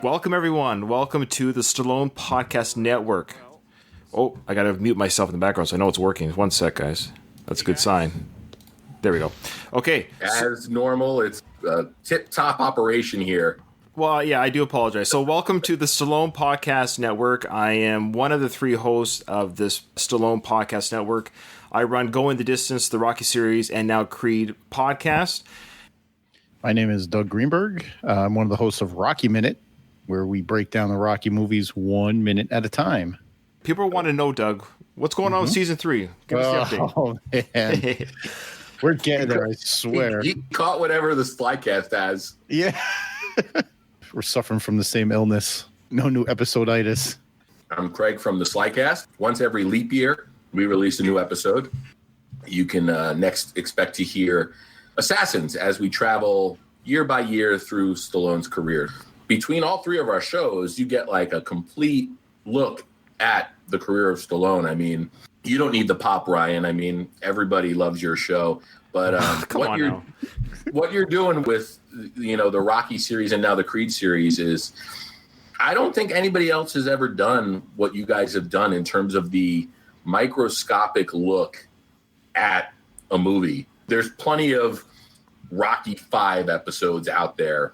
Welcome, everyone. Welcome to the Stallone Podcast Network. Oh, I got to mute myself in the background so I know it's working. One sec, guys. That's a good sign. There we go. Okay. As normal, it's a tip-top operation here. Well, yeah, I do apologize. So welcome to the Stallone Podcast Network. I am one of the three hosts of this Stallone Podcast Network. I run Going the Distance, the Rocky series, and now Creed podcast. My name is Doug Greenberg. I'm one of the hosts of Rocky Minute, where we break down the Rocky movies 1 minute at a time. People want to know, Doug, what's going on with season 3? Give us the update. Oh, man. We're getting there, I swear. He caught whatever the Slycast has. Yeah. We're suffering from the same illness. No new episoditis. I'm Craig from the Slycast. Once every leap year, we release a new episode. You can next expect to hear Assassins as we travel year by year through Stallone's career. Between all three of our shows, you get like a complete look at the career of Stallone. I mean, you don't need the pop, Ryan. I mean, everybody loves your show. But what you're doing with, the Rocky series and now the Creed series is, I don't think anybody else has ever done what you guys have done in terms of the microscopic look at a movie. There's plenty of Rocky 5 episodes out there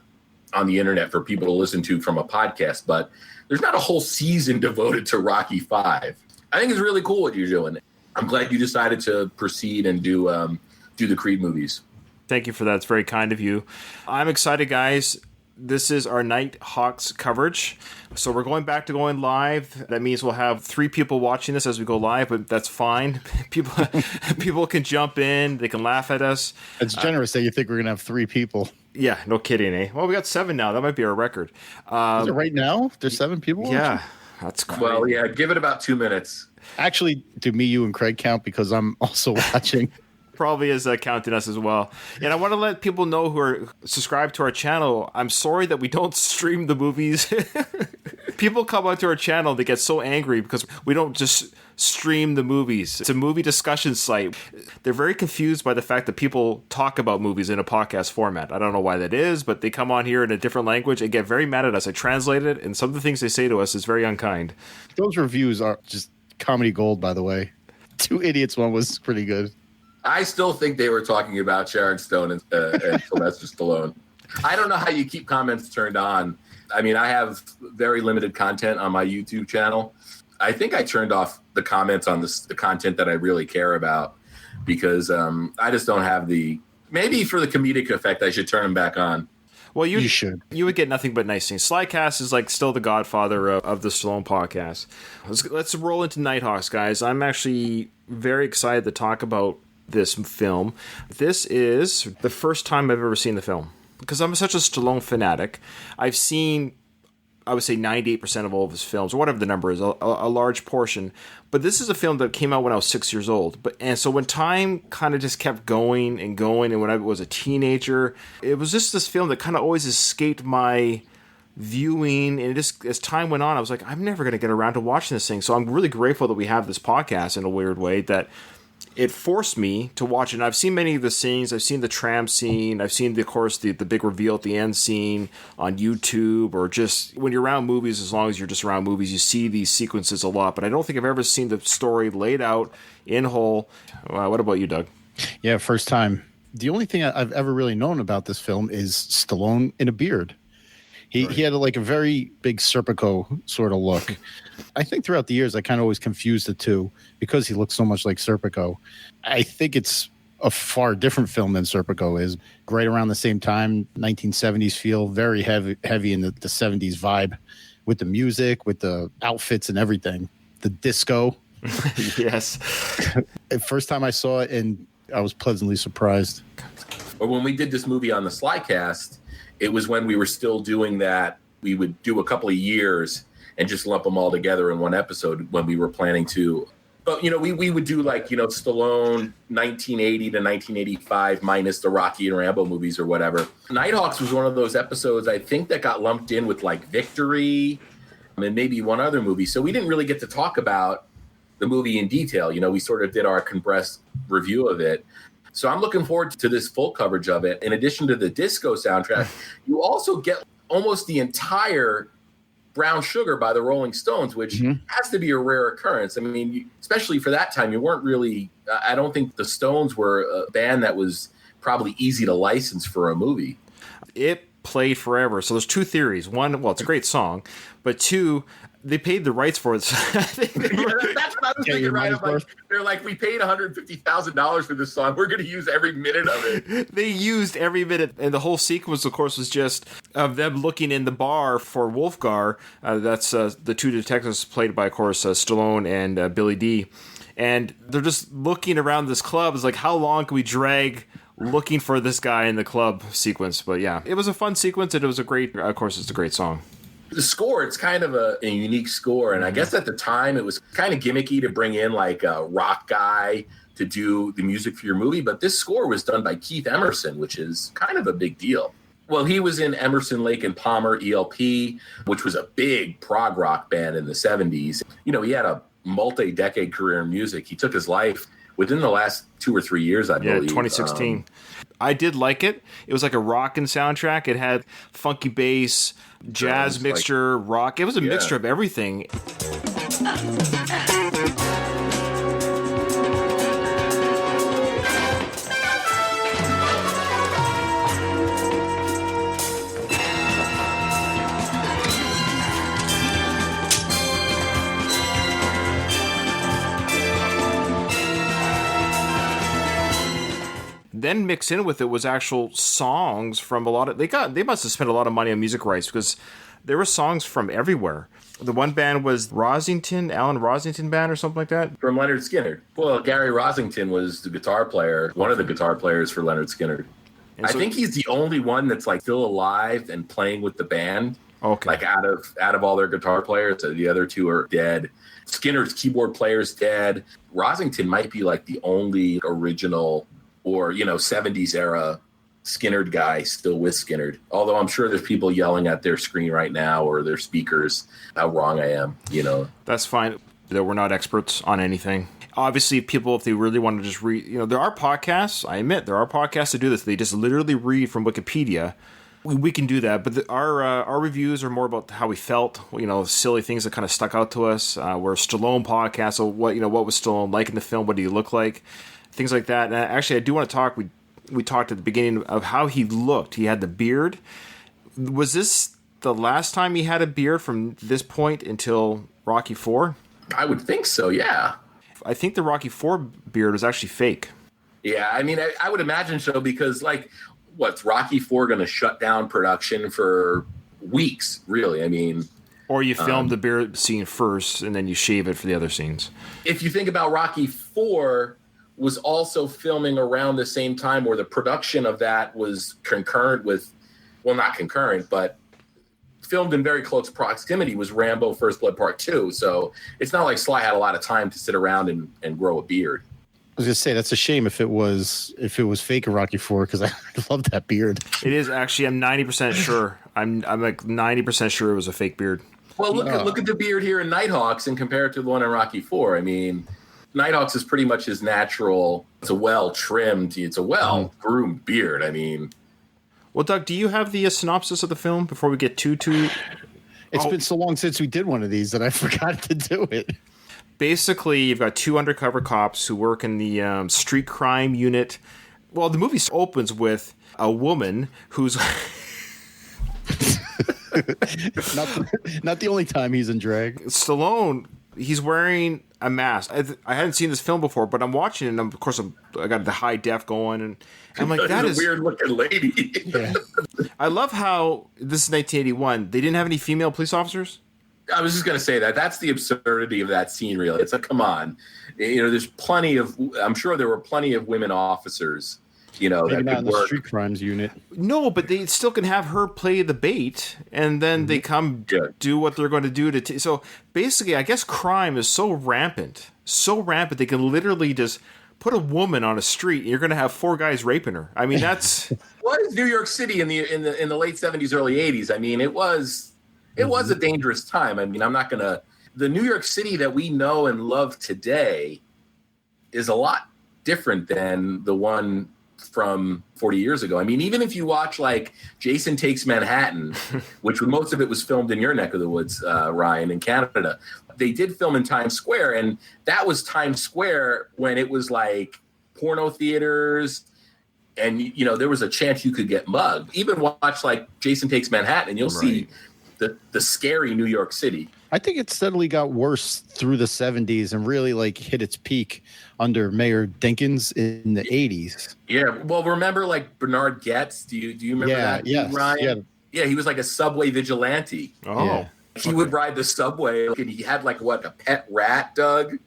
on the internet for people to listen to from a podcast, but there's not a whole season devoted to Rocky 5. I think it's really cool what you're doing. I'm glad you decided to proceed and do the Creed movies. Thank you for that. It's very kind of you. I'm excited, guys. This is our Nighthawks coverage. So we're going back to going live. That means we'll have 3 people watching this as we go live, but that's fine. People can jump in. They can laugh at us. It's generous that you think we're going to have 3 people. Yeah, no kidding, eh? Well, we got 7 now. That might be our record. Is it right now? There's 7 people watching? Yeah, that's crazy. Well, yeah, give it about 2 minutes. Actually, do me, you, and Craig count because I'm also watching? Probably is counting us as well. And I want to let people know who are subscribed to our channel, I'm sorry that we don't stream the movies. People come onto our channel, they get so angry because we don't just stream the movies. It's a movie discussion site. They're very confused by the fact that people talk about movies in a podcast format. I don't know why that is, but they come on here in a different language and get very mad at us. I translate it, and some of the things they say to us is very unkind. Those reviews are just comedy gold, by the way. 2 Idiots one was pretty good. I still think they were talking about Sharon Stone and Sylvester Stallone. I don't know how you keep comments turned on. I mean, I have very limited content on my YouTube channel. I think I turned off the comments on the content that I really care about because I just don't have maybe for the comedic effect, I should turn them back on. Well, you should. You would get nothing but nice things. Slycast is like still the godfather of the Stallone podcast. Let's roll into Nighthawks, guys. I'm actually very excited to talk about this film. This is the first time I've ever seen the film because I'm such a Stallone fanatic. I've seen, I would say, 98% of all of his films, or whatever the number is, a large portion. But this is a film that came out when I was 6 years old. And so when time kind of just kept going, and when I was a teenager, it was just this film that kind of always escaped my viewing. And just as time went on, I was like, I'm never going to get around to watching this thing. So I'm really grateful that we have this podcast in a weird way that it forced me to watch it. And I've seen many of the scenes. I've seen the tram scene. I've seen, of course, the big reveal at the end scene on YouTube, or just when you're around movies, as long as you're just around movies, you see these sequences a lot. But I don't think I've ever seen the story laid out in whole. What about you, Doug? Yeah, first time. The only thing I've ever really known about this film is Stallone in a beard. He had a very big Serpico sort of look. I think throughout the years, I kind of always confused the two because he looks so much like Serpico. I think it's a far different film than Serpico is. Right around the same time, 1970s feel, very heavy in the 70s vibe with the music, with the outfits and everything. The disco. Yes. First time I saw it, and I was pleasantly surprised. But when we did this movie on the Slycast, it was when we were still doing that. We would do a couple of years and just lump them all together in one episode when we were planning to. But, we would do Stallone 1980 to 1985 minus the Rocky and Rambo movies or whatever. Nighthawks was one of those episodes, I think, that got lumped in with Victory and maybe one other movie. So we didn't really get to talk about the movie in detail. We sort of did our compressed review of it. So I'm looking forward to this full coverage of it. In addition to the disco soundtrack, you also get almost the entire Brown Sugar by the Rolling Stones, which has to be a rare occurrence. I mean, especially for that time, you weren't really, I don't think the Stones were a band that was probably easy to license for a movie. It played forever. So there's two theories. One, well, it's a great song, but two, they paid the rights for it. That's what I was thinking, right? They're like, we paid $150,000 for this song. We're going to use every minute of it. They used every minute. And the whole sequence, of course, was just of them looking in the bar for Wolfgar. That's the two detectives played by, of course, Stallone and Billy Dee. And they're just looking around this club. It's like, how long can we drag looking for this guy in the club sequence? But yeah, it was a fun sequence, and it was a great, of course, it's a great song. The score, it's kind of a unique score. And I guess at the time it was kind of gimmicky to bring in like a rock guy to do the music for your movie. But this score was done by Keith Emerson, which is kind of a big deal. Well, he was in Emerson, Lake and Palmer, ELP, which was a big prog rock band in the 70s. You know, he had a multi-decade career in music. He took his life within the last 2 or 3 years, I believe. 2016. I did like it. It was like a rockin' soundtrack. It had funky bass, jazz mixture, rock. It was a mixture of everything. Then mixed in with it was actual songs from a lot of they must have spent a lot of money on music rights, because there were songs from everywhere. The one band was Alan Rosington Band or something like that. From Leonard Skinner. Well, Gary Rosington was the guitar player, one of the guitar players for Leonard Skinner. And I think he's the only one that's like still alive and playing with the band. Okay. Like out of all their guitar players, the other two are dead. Skinner's keyboard player's dead. Rosington might be like the only original or, 70s era Skinnerd guy still with Skinnerd. Although I'm sure there's people yelling at their screen right now or their speakers how wrong I am, That's fine. That we're not experts on anything. Obviously, people, if they really want to just read, there are podcasts. I admit there are podcasts that do this. They just literally read from Wikipedia. We can do that, but our reviews are more about how we felt. Silly things that kind of stuck out to us. We're Stallone podcast. So what was Stallone like in the film? What did he look like? Things like that. And actually, I do want to talk. We talked at the beginning of how he looked. He had the beard. Was this the last time he had a beard from this point until Rocky IV? I would think so, yeah. I think the Rocky IV beard was actually fake. Yeah, I mean, I would imagine so, because, what's Rocky IV going to shut down production for weeks, really? I mean... Or you film the beard scene first, and then you shave it for the other scenes. If you think about Rocky IV... was also filming around the same time, where the production of that was concurrent with, well, not concurrent, but filmed in very close proximity, was Rambo First Blood Part 2. So it's not like Sly had a lot of time to sit around and grow a beard. I was gonna say that's a shame if it was fake in Rocky IV, because I love that beard. It is actually. I'm 90% sure. I'm like 90% sure it was a fake beard. Well, look at the beard here in Nighthawks and compare it to the one in Rocky IV. I mean, Nighthawks is pretty much his natural. It's a well-trimmed, it's a well-groomed beard. I mean... Well, Doug, do you have the synopsis of the film before we get too... It's been so long since we did one of these that I forgot to do it. Basically, you've got two undercover cops who work in the street crime unit. Well, the movie opens with a woman who's... not the only time he's in drag. Stallone... He's wearing a mask. I hadn't seen this film before, but I'm watching it, and of course I got the high def going, and I'm like, that is a weird looking lady. Yeah. I love how this is 1981. They didn't have any female police officers. I was just going to say that's the absurdity of that scene. Really, it's like, come on, there's plenty of. I'm sure there were plenty of women officers. Maybe that not in the street crimes unit. No, but they still can have her play the bait, and then they come do what they're going to do to. So basically, I guess crime is so rampant, they can literally just put a woman on a street, and you're going to have 4 guys raping her. I mean, that's what is New York City in the late 70s, early 80s. I mean, it was a dangerous time. I mean, I'm not going to. The New York City that we know and love today is a lot different than the one from 40 years ago. I mean, even if you watch like Jason Takes Manhattan, which most of it was filmed in your neck of the woods, Ryan, in Canada, they did film in Times Square. And that was Times Square when it was like porno theaters. And, you know, there was a chance you could get mugged. Even watch like Jason Takes Manhattan and you'll see the scary New York City. I think it steadily got worse through the 70s and really like hit its peak under Mayor Dinkins in the 80s. Yeah. Well, remember like Bernard Goetz? Do you remember that? Yeah. Ryan? Yeah. He was like a subway vigilante. Oh. Yeah. He would ride the subway and he had like a pet rat, Doug?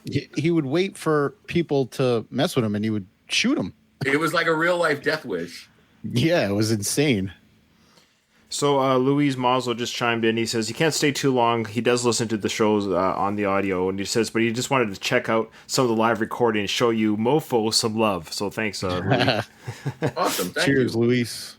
He would wait for people to mess with him and he would shoot them. It was like a real life death wish. Yeah, it was insane. So Louise Moslow just chimed in. He says he can't stay too long. He does listen to the shows on the audio, and he says, but he just wanted to check out some of the live recording and show you Mofo some love. So thanks, Louise. Awesome. Cheers, you. Luis.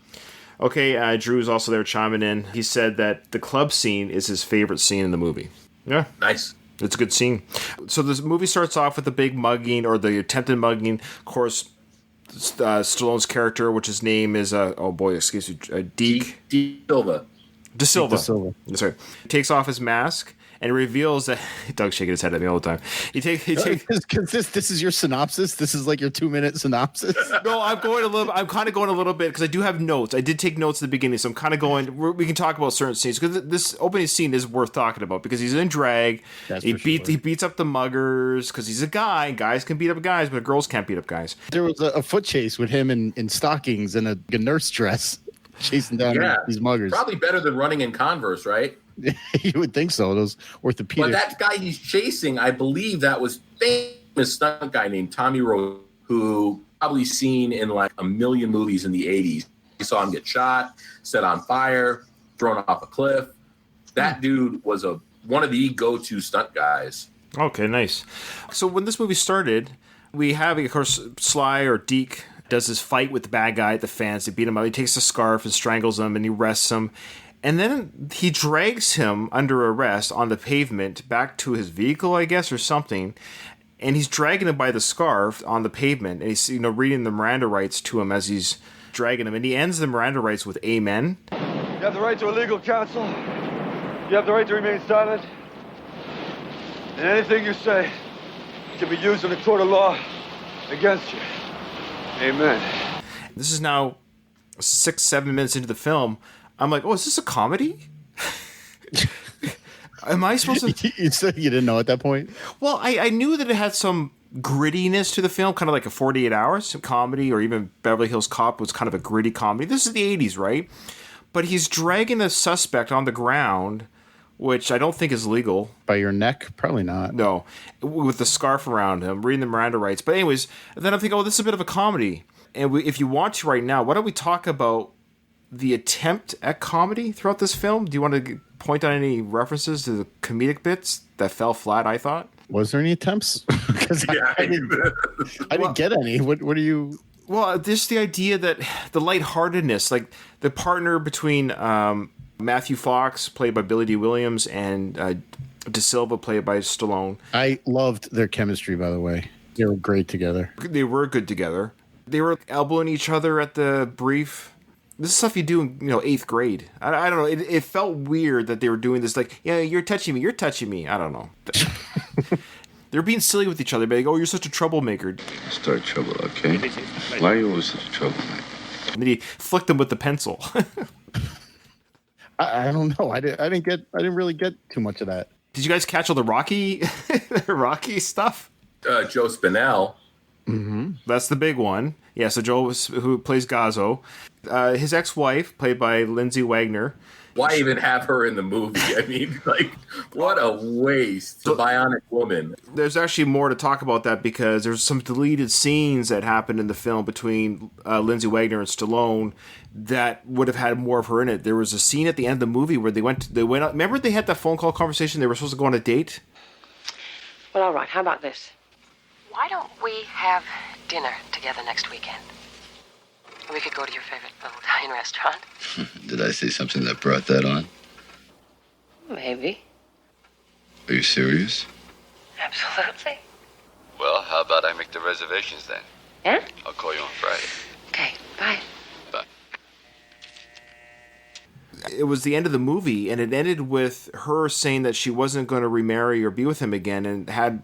Okay, Drew's also there chiming in. He said that the club scene is his favorite scene in the movie. Yeah. Nice. It's a good scene. So this movie starts off with the big mugging, or the attempted mugging. Of course, Stallone's character, which his name is Deke De Silva. Sorry, takes off his mask and reveals that Doug's shaking his head at me all the time. He takes because this is your synopsis. This is like your 2-minute synopsis. No, I'm kind of going a little bit because I do have notes. I did take notes at the beginning, so I'm kind of going. We can talk about certain scenes because this opening scene is worth talking about because he's in drag. He beats up the muggers because he's a guy. And guys can beat up guys, but girls can't beat up guys. There was a foot chase with him in stockings and a nurse dress chasing down these muggers. Probably better than running in Converse, right? You would think so. Those orthopedic. But that guy he's chasing, I believe that was famous stunt guy named Tommy Rose, who probably seen in like a million movies in the 80s. You saw him get shot, set on fire, thrown off a cliff. That dude was one of the go-to stunt guys. Okay, nice. So when this movie started, we have, of course, Sly or Deke does this fight with the bad guy at the fence. They beat him up. He takes the scarf and strangles him, and he arrests him. And then he drags him under arrest on the pavement back to his vehicle, I guess, or something. And he's dragging him by the scarf on the pavement. And he's, reading the Miranda rights to him as he's dragging him. And he ends the Miranda rights with amen. You have the right to a legal counsel. You have the right to remain silent. And anything you say can be used in a court of law against you. Amen. This is now 6-7 minutes into the film. I'm like, oh, is this a comedy? Am I supposed to? You said you didn't know at that point? Well, I knew that it had some grittiness to the film, kind of like a 48 Hours comedy, or even Beverly Hills Cop was kind of a gritty comedy. This is the 80s, right? But he's dragging a suspect on the ground, which I don't think is legal. By your neck? Probably not. No, with the scarf around him, reading the Miranda rights. But anyways, then I'm thinking, oh, this is a bit of a comedy. And if you want to right now, why don't we talk about the attempt at comedy throughout this film? Do you want to point out any references to the comedic bits that fell flat, I thought? Was there any attempts? Because I didn't get any. What are you... Well, just the idea that the lightheartedness, like the partner between Matthew Fox, played by Billy D. Williams, and De Silva, played by Stallone. I loved their chemistry, by the way. They were great together. They were good together. They were elbowing each other at the brief. This is stuff you do in 8th grade. I don't know. It felt weird that they were doing this. Like, yeah, you're touching me. I don't know. They're being silly with each other. Like, oh, you're such a troublemaker. Start trouble, okay? Why are you always such a troublemaker? And then he flicked them with the pencil. I don't know. I didn't really get too much of that. Did you guys catch all the Rocky stuff? Joe Spinell. Mm-hmm. That's the big one. Yeah, so Joe, who plays Gazzo. His ex-wife, played by Lindsay Wagner. Why even have her in the movie? I mean, like, what a waste. The Bionic Woman. There's actually more to talk about that because there's some deleted scenes that happened in the film between Lindsay Wagner and Stallone that would have had more of her in it. There was a scene at the end of the movie where they went out. Remember they had that phone call conversation? They were supposed to go on a date? Well, all right. How about this? Why don't we have dinner together next weekend? We could go to your favorite little Italian restaurant. Did I say something that brought that on? Maybe. Are you serious? Absolutely. Well, how about I make the reservations then? Yeah? I'll call you on Friday. Okay, bye. Bye. It was the end of the movie, and it ended with her saying that she wasn't going to remarry or be with him again, and had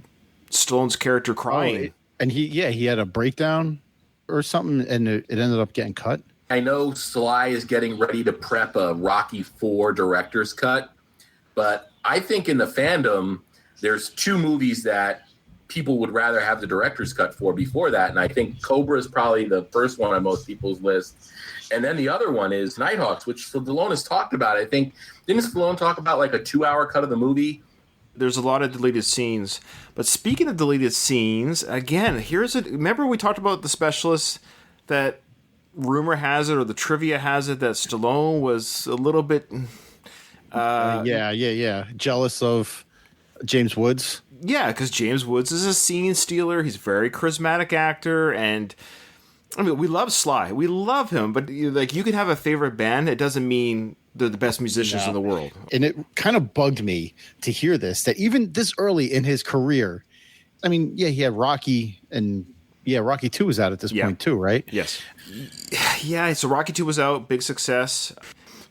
Stallone's character crying. And he had a breakdown or something, and it ended up getting cut. I know Sly is getting ready to prep a Rocky IV director's cut, but I think in the fandom, there's two movies that people would rather have the director's cut for before that, and I think Cobra is probably the first one on most people's list. And then the other one is Nighthawks, which Stallone has talked about. I think, didn't Stallone talk about like a 2-hour cut of the movie? There's a lot of deleted scenes. But speaking of deleted scenes, again, remember we talked about the specialist that rumor has it, or the trivia has it, that Stallone was a little bit... jealous of James Woods. Yeah, because James Woods is a scene stealer. He's a very charismatic actor, and... I mean, we love Sly. We love him, but you can have a favorite band. It doesn't mean they're the best musicians in the world. And it kind of bugged me to hear this, that even this early in his career, I mean, yeah, he had Rocky, and Rocky 2 was out at this point too, right? Yes. Yeah, so Rocky 2 was out, big success.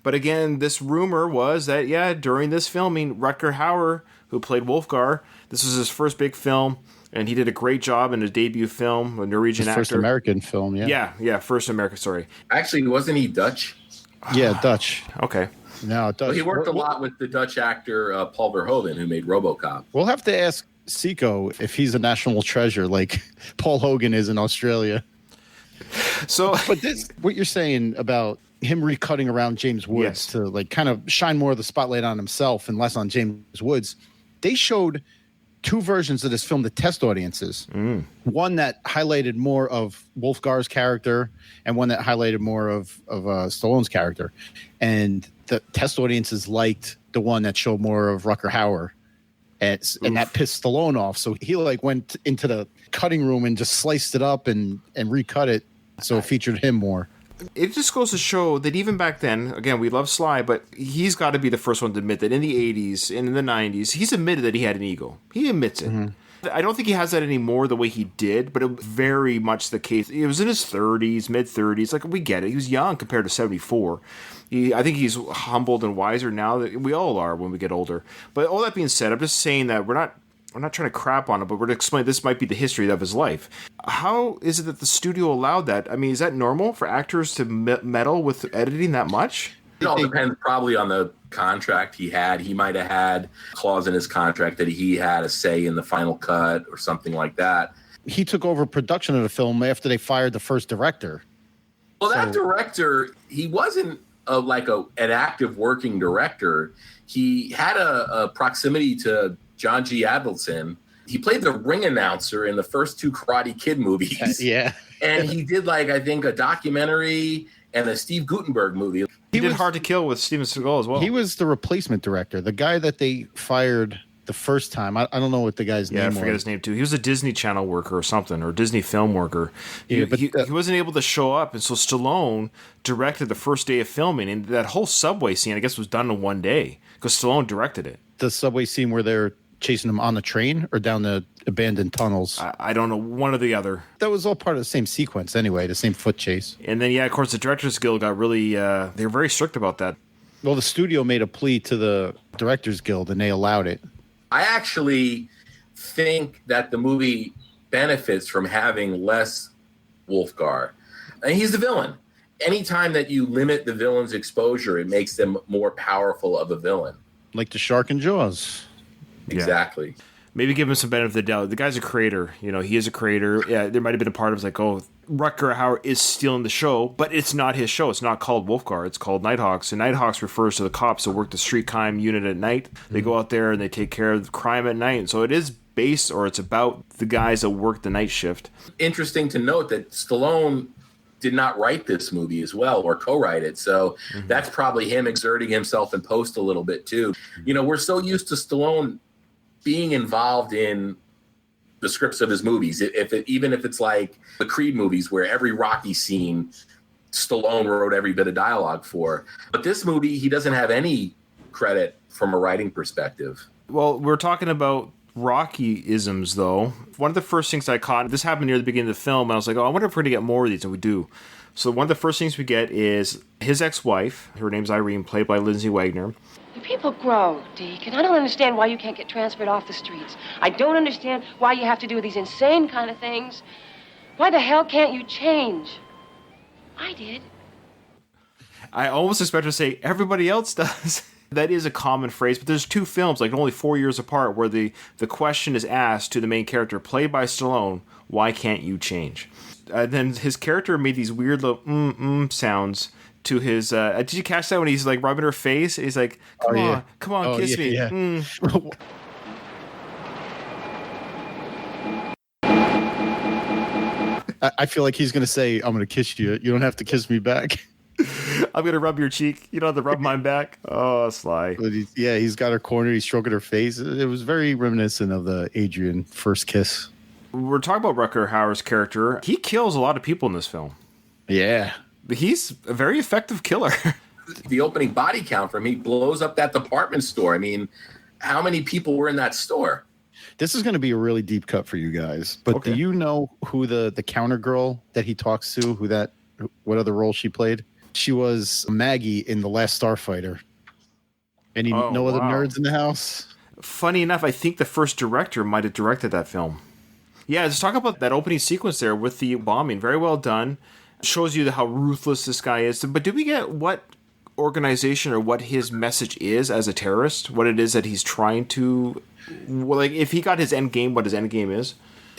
But again, this rumor was that, during this filming, Rutger Hauer, who played Wolfgar, this was his first big film. And he did a great job in his debut film, a Norwegian actor. First American film, Yeah, first American, sorry. Actually, wasn't he Dutch? Yeah, Dutch. Okay. No, Dutch. Well, he worked a lot with the Dutch actor Paul Verhoeven, who made RoboCop. We'll have to ask Seiko if he's a national treasure like Paul Hogan is in Australia. So, but what you're saying about him recutting around James Woods to like kind of shine more of the spotlight on himself and less on James Woods, they showed two versions of this film to test audiences. One that highlighted more of Wolfgar's character, and one that highlighted more of Stallone's character. And the test audiences liked the one that showed more of Rutger Hauer, and that pissed Stallone off. So he went into the cutting room and just sliced it up and recut it, so it featured him more. It just goes to show that even back then, again, we love Sly, but he's got to be the first one to admit that in the 80s and in the 90s, he's admitted that he had an ego. He admits it. Mm-hmm. I don't think he has that anymore the way he did, but it was very much the case. It was in his 30s, mid-30s. Like, we get it. He was young compared to 74. I think he's humbled and wiser now. That we all are when we get older. But all that being said, I'm just saying that we're not trying to crap on him, but we're to explain this might be the history of his life. How is it that the studio allowed that? I mean, is that normal for actors to meddle with editing that much? It all depends probably on the contract he had. He might have had a clause in his contract that he had a say in the final cut or something like that. He took over production of the film after they fired the first director. Well, that director, he wasn't an active working director. He had a proximity to John G. Avildsen. He played the ring announcer in the first two Karate Kid movies. And he did I think a documentary and a Steve Guttenberg movie. He did Hard to Kill with Steven Seagal as well. He was the replacement director, the guy that they fired the first time. I don't know what the guy's name was. Yeah, I forget his name too. He was a Disney Channel worker or something, or Disney film worker. He wasn't able to show up, and so Stallone directed the first day of filming, and that whole subway scene, I guess, was done in one day because Stallone directed it. The subway scene where they're chasing him on the train or down the abandoned tunnels? I don't know, one or the other. That was all part of the same sequence anyway, the same foot chase. And then, of course, the Directors Guild got really, they were very strict about that. Well, the studio made a plea to the Directors Guild and they allowed it. I actually think that the movie benefits from having less Wolfgar. And he's the villain. Anytime that you limit the villain's exposure, it makes them more powerful of a villain. Like the shark in Jaws. Exactly. Yeah. Maybe give him some benefit of the doubt. The guy's a creator. He is a creator. Yeah, there might have been a part of it Rutger Hauer is stealing the show, but it's not his show. It's not called Wolfgar. It's called Nighthawks. And Nighthawks refers to the cops that work the street crime unit at night. They go out there and they take care of the crime at night. And so it is based, or it's about the guys that work the night shift. Interesting to note that Stallone did not write this movie as well, or co-write it. So that's probably him exerting himself in post a little bit too. We're so used to Stallone being involved in the scripts of his movies. Even if it's like the Creed movies where every Rocky scene Stallone wrote every bit of dialogue for. But this movie, he doesn't have any credit from a writing perspective. Well, we're talking about Rocky-isms, though. One of the first things I caught, this happened near the beginning of the film, and I was like, oh, I wonder if we're going to get more of these, and we do. So one of the first things we get is his ex-wife, her name's Irene, played by Lindsay Wagner. People grow, Deke, and I don't understand why you can't get transferred off the streets. I don't understand why you have to do these insane kind of things. Why the hell can't you change? I did. I almost expect her to say, everybody else does. That is a common phrase, but there's two films, like only 4 years apart, where the question is asked to the main character, played by Stallone, why can't you change? Then his character made these weird little sounds to his... did you catch that when he's like rubbing her face? He's like, come on, kiss me. Yeah. I feel like he's going to say, I'm going to kiss you. You don't have to kiss me back. I'm going to rub your cheek. You don't have to rub mine back. Oh, Sly. But he's got her cornered. He's stroking her face. It was very reminiscent of the Adrian first kiss. We're talking about Rutger Hauer's character. He kills a lot of people in this film. Yeah. He's a very effective killer. The opening body count for him, he blows up that department store. I mean, how many people were in that store? This is going to be a really deep cut for you guys. But Do you know who the counter girl that he talks to, what other role she played? She was Maggie in The Last Starfighter. Any other nerds in the house? Funny enough, I think the first director might have directed that film. Yeah, let's talk about that opening sequence there with the bombing. Very well done. Shows you how ruthless this guy is. But did we get what organization or what his message is as a terrorist? What it is that he's trying to... Like, if he got his end game, what his end game is?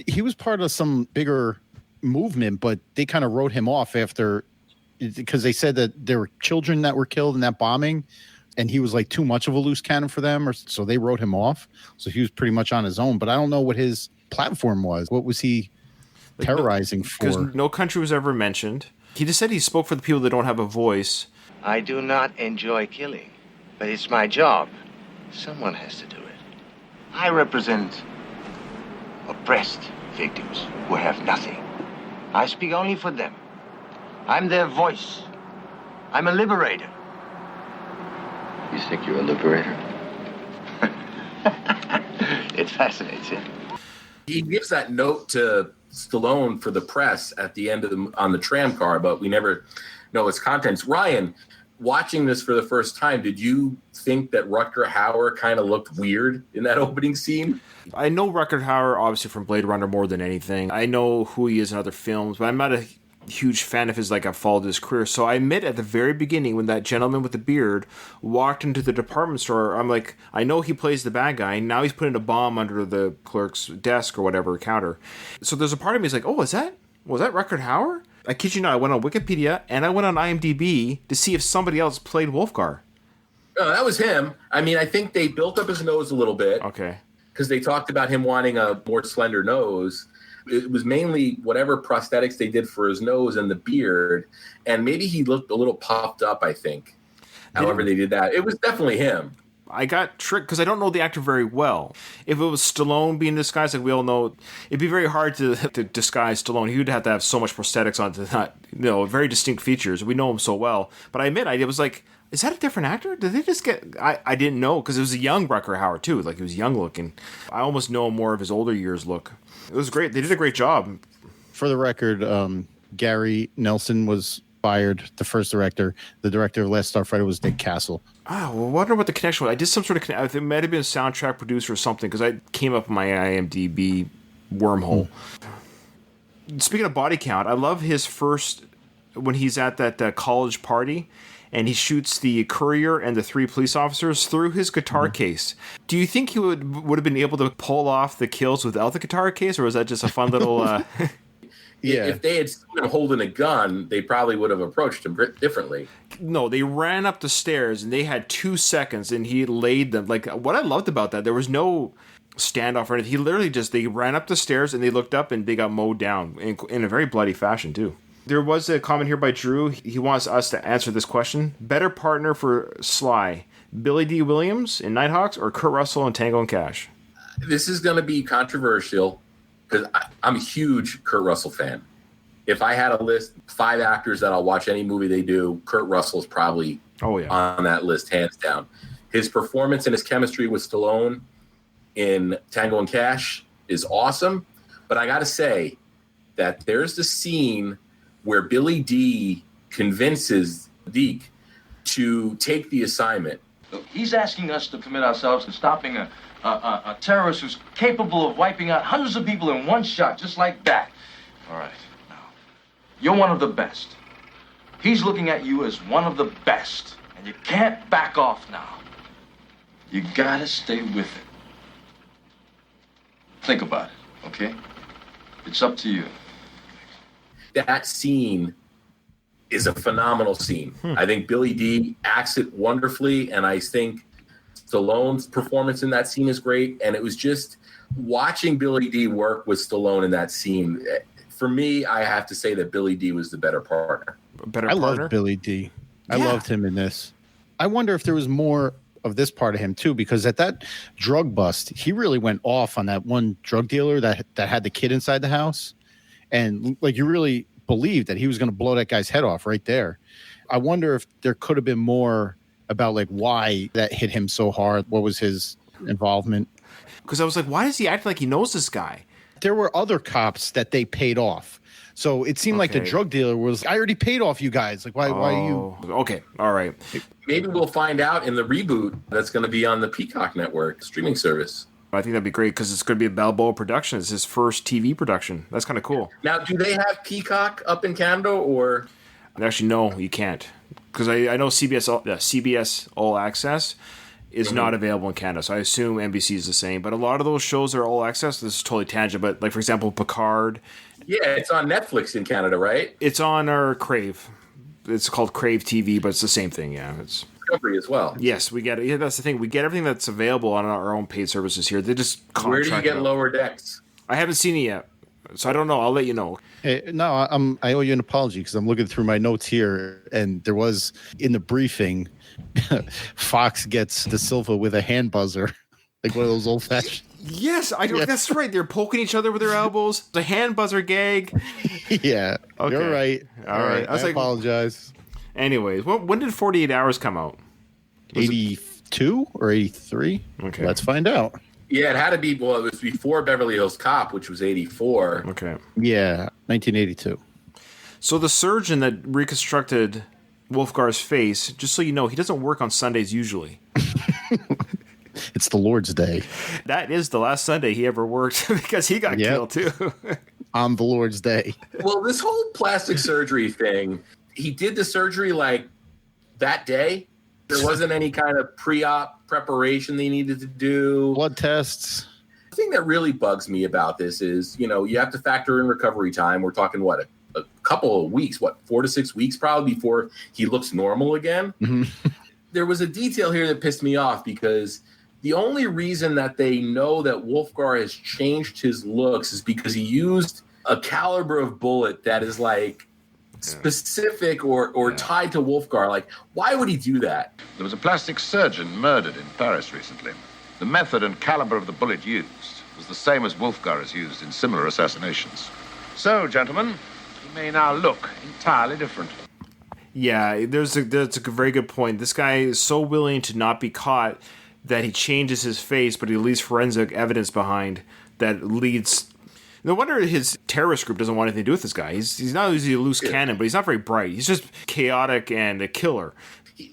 He was part of some bigger movement, but they kind of wrote him off after... Because they said that there were children that were killed in that bombing, and he was like too much of a loose cannon for them, so they wrote him off. So he was pretty much on his own. But I don't know what his platform was. What was he terrorizing for? Because no country was ever mentioned. He just said he spoke for the people that don't have a voice. I do not enjoy killing, but it's my job. Someone has to do it. I represent oppressed victims who have nothing. I speak only for them. I'm their voice. I'm a liberator. You think you're a liberator? It fascinates him. He gives that note to Stallone for the press at the end of on the tram car, but we never know its contents. Ryan, watching this for the first time, did you think that Rutger Hauer kind of looked weird in that opening scene? I know Rutger Hauer obviously from Blade Runner more than anything. I know who he is in other films, but I'm not a huge fan of his, like I've followed his career. So I admit at the very beginning when that gentleman with the beard walked into the department store, I'm like, I know he plays the bad guy. Now he's putting a bomb under the clerk's desk or whatever, counter. So there's a part of me is like, oh, was that Rutger Hauer? I kid you not, I went on Wikipedia and I went on IMDb to see if somebody else played Wolfgar. No, that was him. I mean, I think they built up his nose a little bit. Okay. Because they talked about him wanting a more slender nose. It was mainly whatever prosthetics they did for his nose and the beard. And maybe he looked a little puffed up, I think. However they did that. It was definitely him. I got tricked because I don't know the actor very well. If it was Stallone being disguised, like we all know, it'd be very hard to disguise Stallone. He would have to have so much prosthetics on to not, very distinct features. We know him so well. But I admit, I was like, is that a different actor? Did they just get... I didn't know because it was a young Rutger Hauer too. Like he was young looking. I almost know more of his older years look. It was great. They did a great job. For the record, Gary Nelson was fired, the first director. The director of Last Starfighter was Dick Castle. I wonder what the connection was. I did some sort of connection. It might have been a soundtrack producer or something because I came up in my IMDb wormhole. Speaking of body count, I love his first... When he's at that college party and he shoots the courier and the 3 police officers through his guitar case. Do you think he would have been able to pull off the kills without the guitar case, or was that just a fun little... Yeah. If they had seen him holding a gun, they probably would have approached him differently. No, they ran up the stairs, and they had 2 seconds, and he laid them. Like, what I loved about that, there was no standoff or anything. He literally they ran up the stairs, and they looked up, and they got mowed down in a very bloody fashion, too. There was a comment here by Drew. He wants us to answer this question. Better partner for Sly, Billy D. Williams in Nighthawks or Kurt Russell in Tango and Cash? This is going to be controversial because I'm a huge Kurt Russell fan. If I had a list, 5 actors that I'll watch any movie they do, Kurt Russell's probably on that list, hands down. His performance and his chemistry with Stallone in Tango and Cash is awesome. But I got to say that there's the scene where Billy D convinces Deke to take the assignment. Look, he's asking us to commit ourselves to stopping a terrorist who's capable of wiping out hundreds of people in one shot, just like that. All right, now, you're one of the best. He's looking at you as one of the best, and you can't back off now. You gotta stay with it. Think about it, okay? It's up to you. That scene is a phenomenal scene. I think Billy D acts it wonderfully, and I think Stallone's performance in that scene is great. And it was just watching Billy D work with Stallone in that scene. For me, I have to say that Billy D was the better partner. I love Billy D. I loved him in this. I wonder if there was more of this part of him too, because at that drug bust, he really went off on that one drug dealer that had the kid inside the house, and like you really believed that he was going to blow that guy's head off right there. I wonder if there could have been more about like why that hit him so hard. What was his involvement? Because I was like, why does he act like he knows this guy? There were other cops that they paid off. So it seemed like the drug dealer was, I already paid off you guys. Like, why are you? Okay. All right. Maybe we'll find out in the reboot that's going to be on the Peacock Network streaming service. I think that'd be great because it's going to be a Balboa production. It's his first TV production. That's kind of cool. Now, do they have Peacock up in Canada or? Actually, no, you can't. Because I know CBS All Access is not available in Canada. So I assume NBC is the same. But a lot of those shows are all access. This is totally tangent. But like, for example, Picard. Yeah, it's on Netflix in Canada, right? It's on our Crave. It's called Crave TV, but it's the same thing. Yeah, it's Discovery as well. Yes, we get it. Yeah, that's the thing. We get everything that's available on our own paid services here. They just Where do you get Lower Decks? I haven't seen it yet, so I don't know. I'll let you know. Hey, no, I owe you an apology because I'm looking through my notes here, and there was in the briefing, Fox gets De Silva with a hand buzzer, like one of those old fashioned. Yes, that's right. They're poking each other with their elbows. The hand buzzer gag. Yeah, okay. You're right. All right. I apologize. Anyways, when did 48 Hours come out? 82 or 83? Okay. Let's find out. Yeah, it had to be, well, it was before Beverly Hills Cop, which was 84. Okay. Yeah, 1982. So the surgeon that reconstructed Wolfgar's face, just so you know, he doesn't work on Sundays usually. It's the Lord's Day. That is the last Sunday he ever worked because he got killed too. On the Lord's Day. Well, this whole plastic surgery thing, he did the surgery like that day. There wasn't any kind of pre-op preparation they needed to do. Blood tests. The thing that really bugs me about this is, you have to factor in recovery time. We're talking, a couple of weeks, 4 to 6 weeks probably before he looks normal again. Mm-hmm. There was a detail here that pissed me off because the only reason that they know that Wolfgar has changed his looks is because he used a caliber of bullet that is like specific or tied to Wolfgar. Like, why would he do that? There was a plastic surgeon murdered in Paris recently. The method and caliber of the bullet used was the same as Wolfgar has used in similar assassinations. So, gentlemen, he may now look entirely different. Yeah, that's a very good point. This guy is so willing to not be caught that he changes his face, but he leaves forensic evidence behind that leads. No wonder his terrorist group doesn't want anything to do with this guy. He's not usually a loose cannon, but he's not very bright. He's just chaotic and a killer.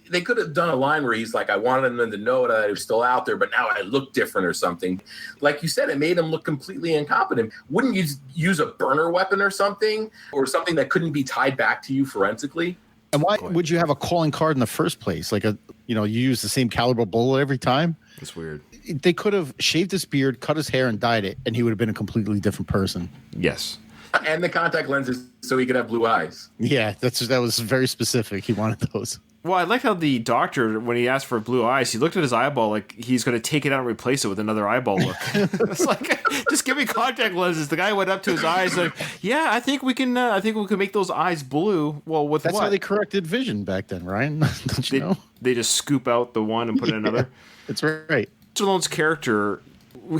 They could have done a line where he's like, I wanted them to know that I was still out there, but now I look different or something. Like you said, it made him look completely incompetent. Wouldn't you use a burner weapon or something that couldn't be tied back to you forensically? And why would you have a calling card in the first place? Like you use the same caliber bullet every time? That's weird. They could have shaved his beard, cut his hair, and dyed it, and he would have been a completely different person. Yes. And the contact lenses so he could have blue eyes. Yeah, that was very specific. He wanted those. Well, I like how the doctor, when he asked for blue eyes, he looked at his eyeball like he's going to take it out and replace it with another eyeball look. It's like, just give me contact lenses. The guy went up to his eyes like, yeah, I think we can make those eyes blue. Well, with That's what? how they corrected vision back then, Ryan. Don't you know? They just scoop out the one and put in another. That's right. Stallone's character,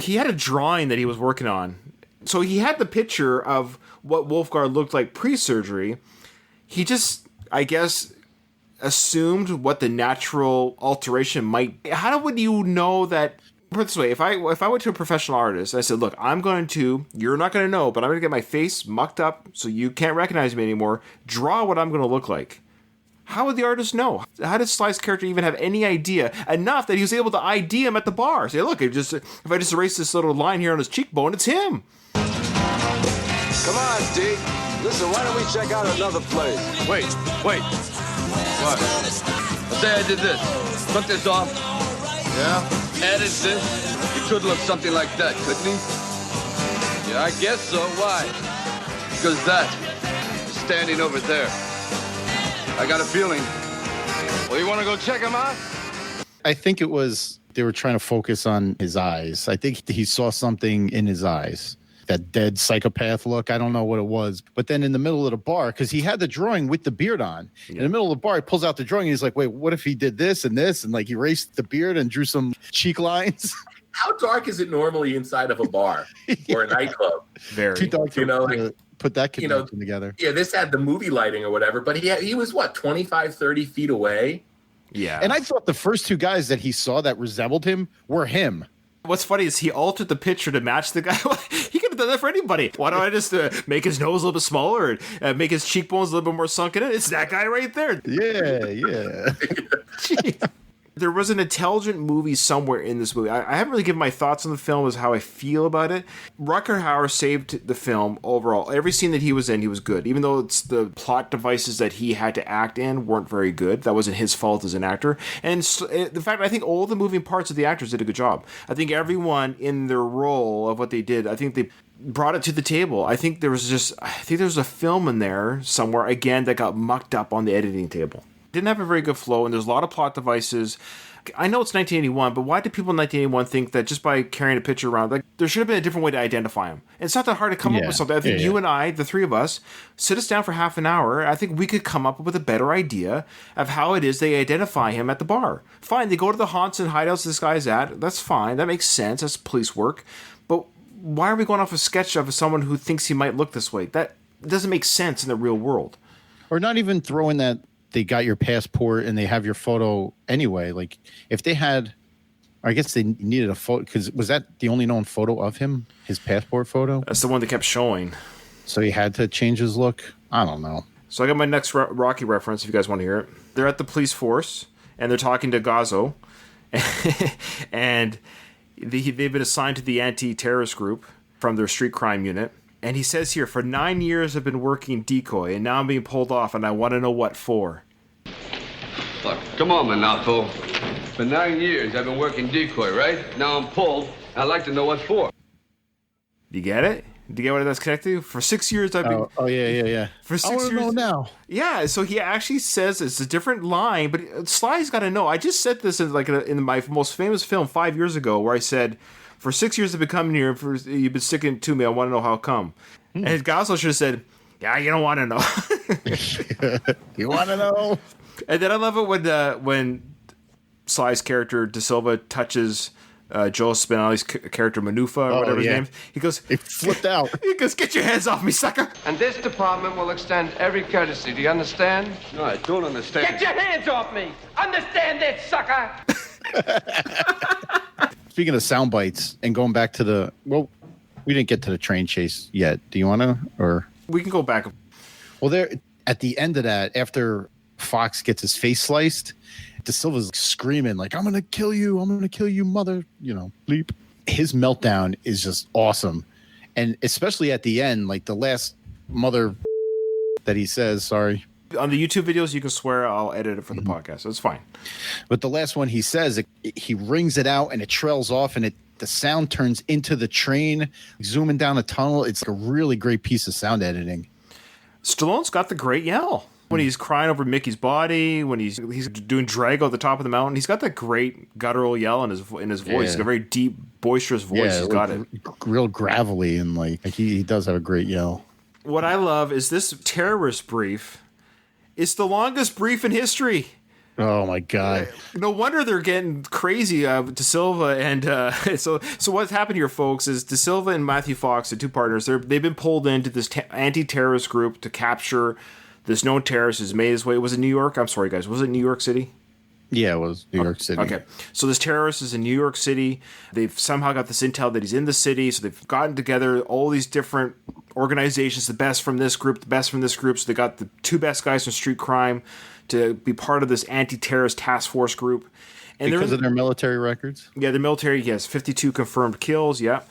he had a drawing that he was working on. So he had the picture of what Wolfgar looked like pre-surgery. He just, I guess, assumed what the natural alteration might be. How would you know that Put it this way, if I went to a professional artist, I said, look, you're not going to know, but I'm going to get my face mucked up so you can't recognize me anymore. Draw what I'm going to look like. How would the artist know? How did Sly's character even have any idea enough that he was able to ID him at the bar? Say, look, if I just erase this little line here on his cheekbone, it's him. Come on, D. Listen, why don't we check out another place? Wait. What? Let's say I did this. Took this off. Yeah? Added this. He could look something like that, couldn't he? Yeah, I guess so. Why? Because that is standing over there. I got a feeling. Well, you want to go check him out? I think it was they were trying to focus on his eyes. I think he saw something in his eyes. That dead psychopath look. I don't know what it was. But then in the middle of the bar, because he had the drawing with the beard on. Yeah. In the middle of the bar, he pulls out the drawing and he's like, wait, what if he did this and this? And like erased the beard and drew some cheek lines. How dark is it normally inside of a bar or a nightclub? Very. Too dark to put that connection together. Yeah, this had the movie lighting or whatever, but he was, 25, 30 feet away? Yeah. And I thought the first two guys that he saw that resembled him were him. What's funny is he altered the picture to match the guy. He could have done that for anybody. Why don't I just make his nose a little bit smaller and make his cheekbones a little bit more sunken in? It's that guy right there. Yeah. Jeez. There was an intelligent movie somewhere in this movie. I haven't really given my thoughts on the film as how I feel about it. Rutger Hauer saved the film overall. Every scene that he was in, he was good. Even though it's the plot devices that he had to act in weren't very good. That wasn't his fault as an actor. And the fact, I think all the moving parts of the actors did a good job. I think everyone in their role of what they did, I think they brought it to the table. I think there was a film in there somewhere, again, that got mucked up on the editing table. Didn't have a very good flow, and there's a lot of plot devices. I know it's 1981, but why did people in 1981 think that just by carrying a picture around, like there should have been a different way to identify him? And it's not that hard to come up with something. I think you and I, the three of us, sit us down for half an hour. I think we could come up with a better idea of how it is they identify him at the bar. Fine, they go to the haunts and hideouts this guy's at. That's fine. That makes sense. That's police work. But why are we going off a sketch of someone who thinks he might look this way? That doesn't make sense in the real world. Or not even throwing that they got your passport and they have your photo anyway. Like if they had, I guess they needed a photo, because was that the only known photo of him? His passport photo? That's the one they kept showing. So he had to change his look? I don't know. So I got my next Rocky reference if you guys want to hear it. They're at the police force and they're talking to Gazzo and they've been assigned to the anti-terrorist group from their street crime unit. And he says here, for 9 years I've been working decoy and now I'm being pulled off and I want to know what for. Look, come on, Manapo. For 9 years I've been working decoy, right? Now I'm pulled. I'd like to know what for. You get it? Do you get what that's connected to? For 6 years I've been... Oh, yeah. For 6 years... I want to know now. Yeah, so he actually says it's a different line, but Sly's got to know. I just said this in my most famous film 5 years ago where I said... For 6 years I've been coming here, you've been sticking to me, I want to know how come. And Gosling should have said, yeah, you don't want to know. You want to know? And then I love it when Sly's character, De Silva, touches Joe Spinelli's character, Manufa, or whatever his name is. He goes... He flipped out. He goes, get your hands off me, sucker! And this department will extend every courtesy. Do you understand? No, I don't understand. Get your hands off me! Understand this, sucker! Speaking of sound bites and going back to we didn't get to the train chase yet. Do you want to, or we can go back? Well, there at the end of that, after Fox gets his face sliced, De Silva's screaming like, "I'm gonna kill you! I'm gonna kill you, mother!" Bleep. His meltdown is just awesome, and especially at the end, like the last mother that he says. Sorry. On the YouTube videos, you can swear. I'll edit it for the podcast. So it's fine. But the last one he says, he rings it out and it trails off and the sound turns into the train, zooming down a tunnel. It's a really great piece of sound editing. Stallone's got the great yell. When he's crying over Mickey's body, when he's doing Drago at the top of the mountain, he's got that great guttural yell in his voice. Yeah. He's got a very deep, boisterous voice. Yeah, he's got it. Real gravelly and like he does have a great yell. What I love is this terrorist brief. It's the longest brief in history. Oh my God! No wonder they're getting crazy. De Silva and so what's happened here, folks, is De Silva and Matthew Fox, the two partners, they've been pulled into this anti-terrorist group to capture this known terrorist who's made his way. Was it New York? I'm sorry, guys. Was it New York City? Yeah, it was New York City. Okay. So this terrorist is in New York City. They've somehow got this intel that he's in the city. So they've gotten together all these different organizations, the best from this group, the best from this group. So they got the two best guys from street crime to be part of this anti-terrorist task force group. And because of their military records? Yeah, the military, yes. 52 confirmed kills, yeah.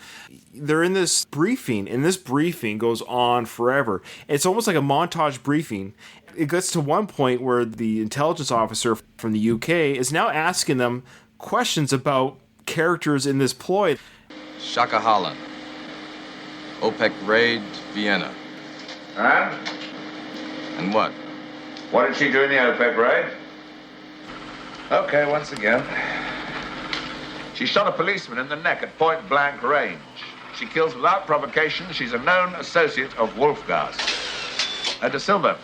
They're in this briefing, and this briefing goes on forever. It's almost like a montage briefing. It gets to one point where the intelligence officer from the UK is now asking them questions about characters in this ploy. Shaka Holland. OPEC raid, Vienna. And what? What did she do in the OPEC raid? Okay, once again. She shot a policeman in the neck at point-blank range. She kills without provocation. She's a known associate of Wolfgar's. De Silva,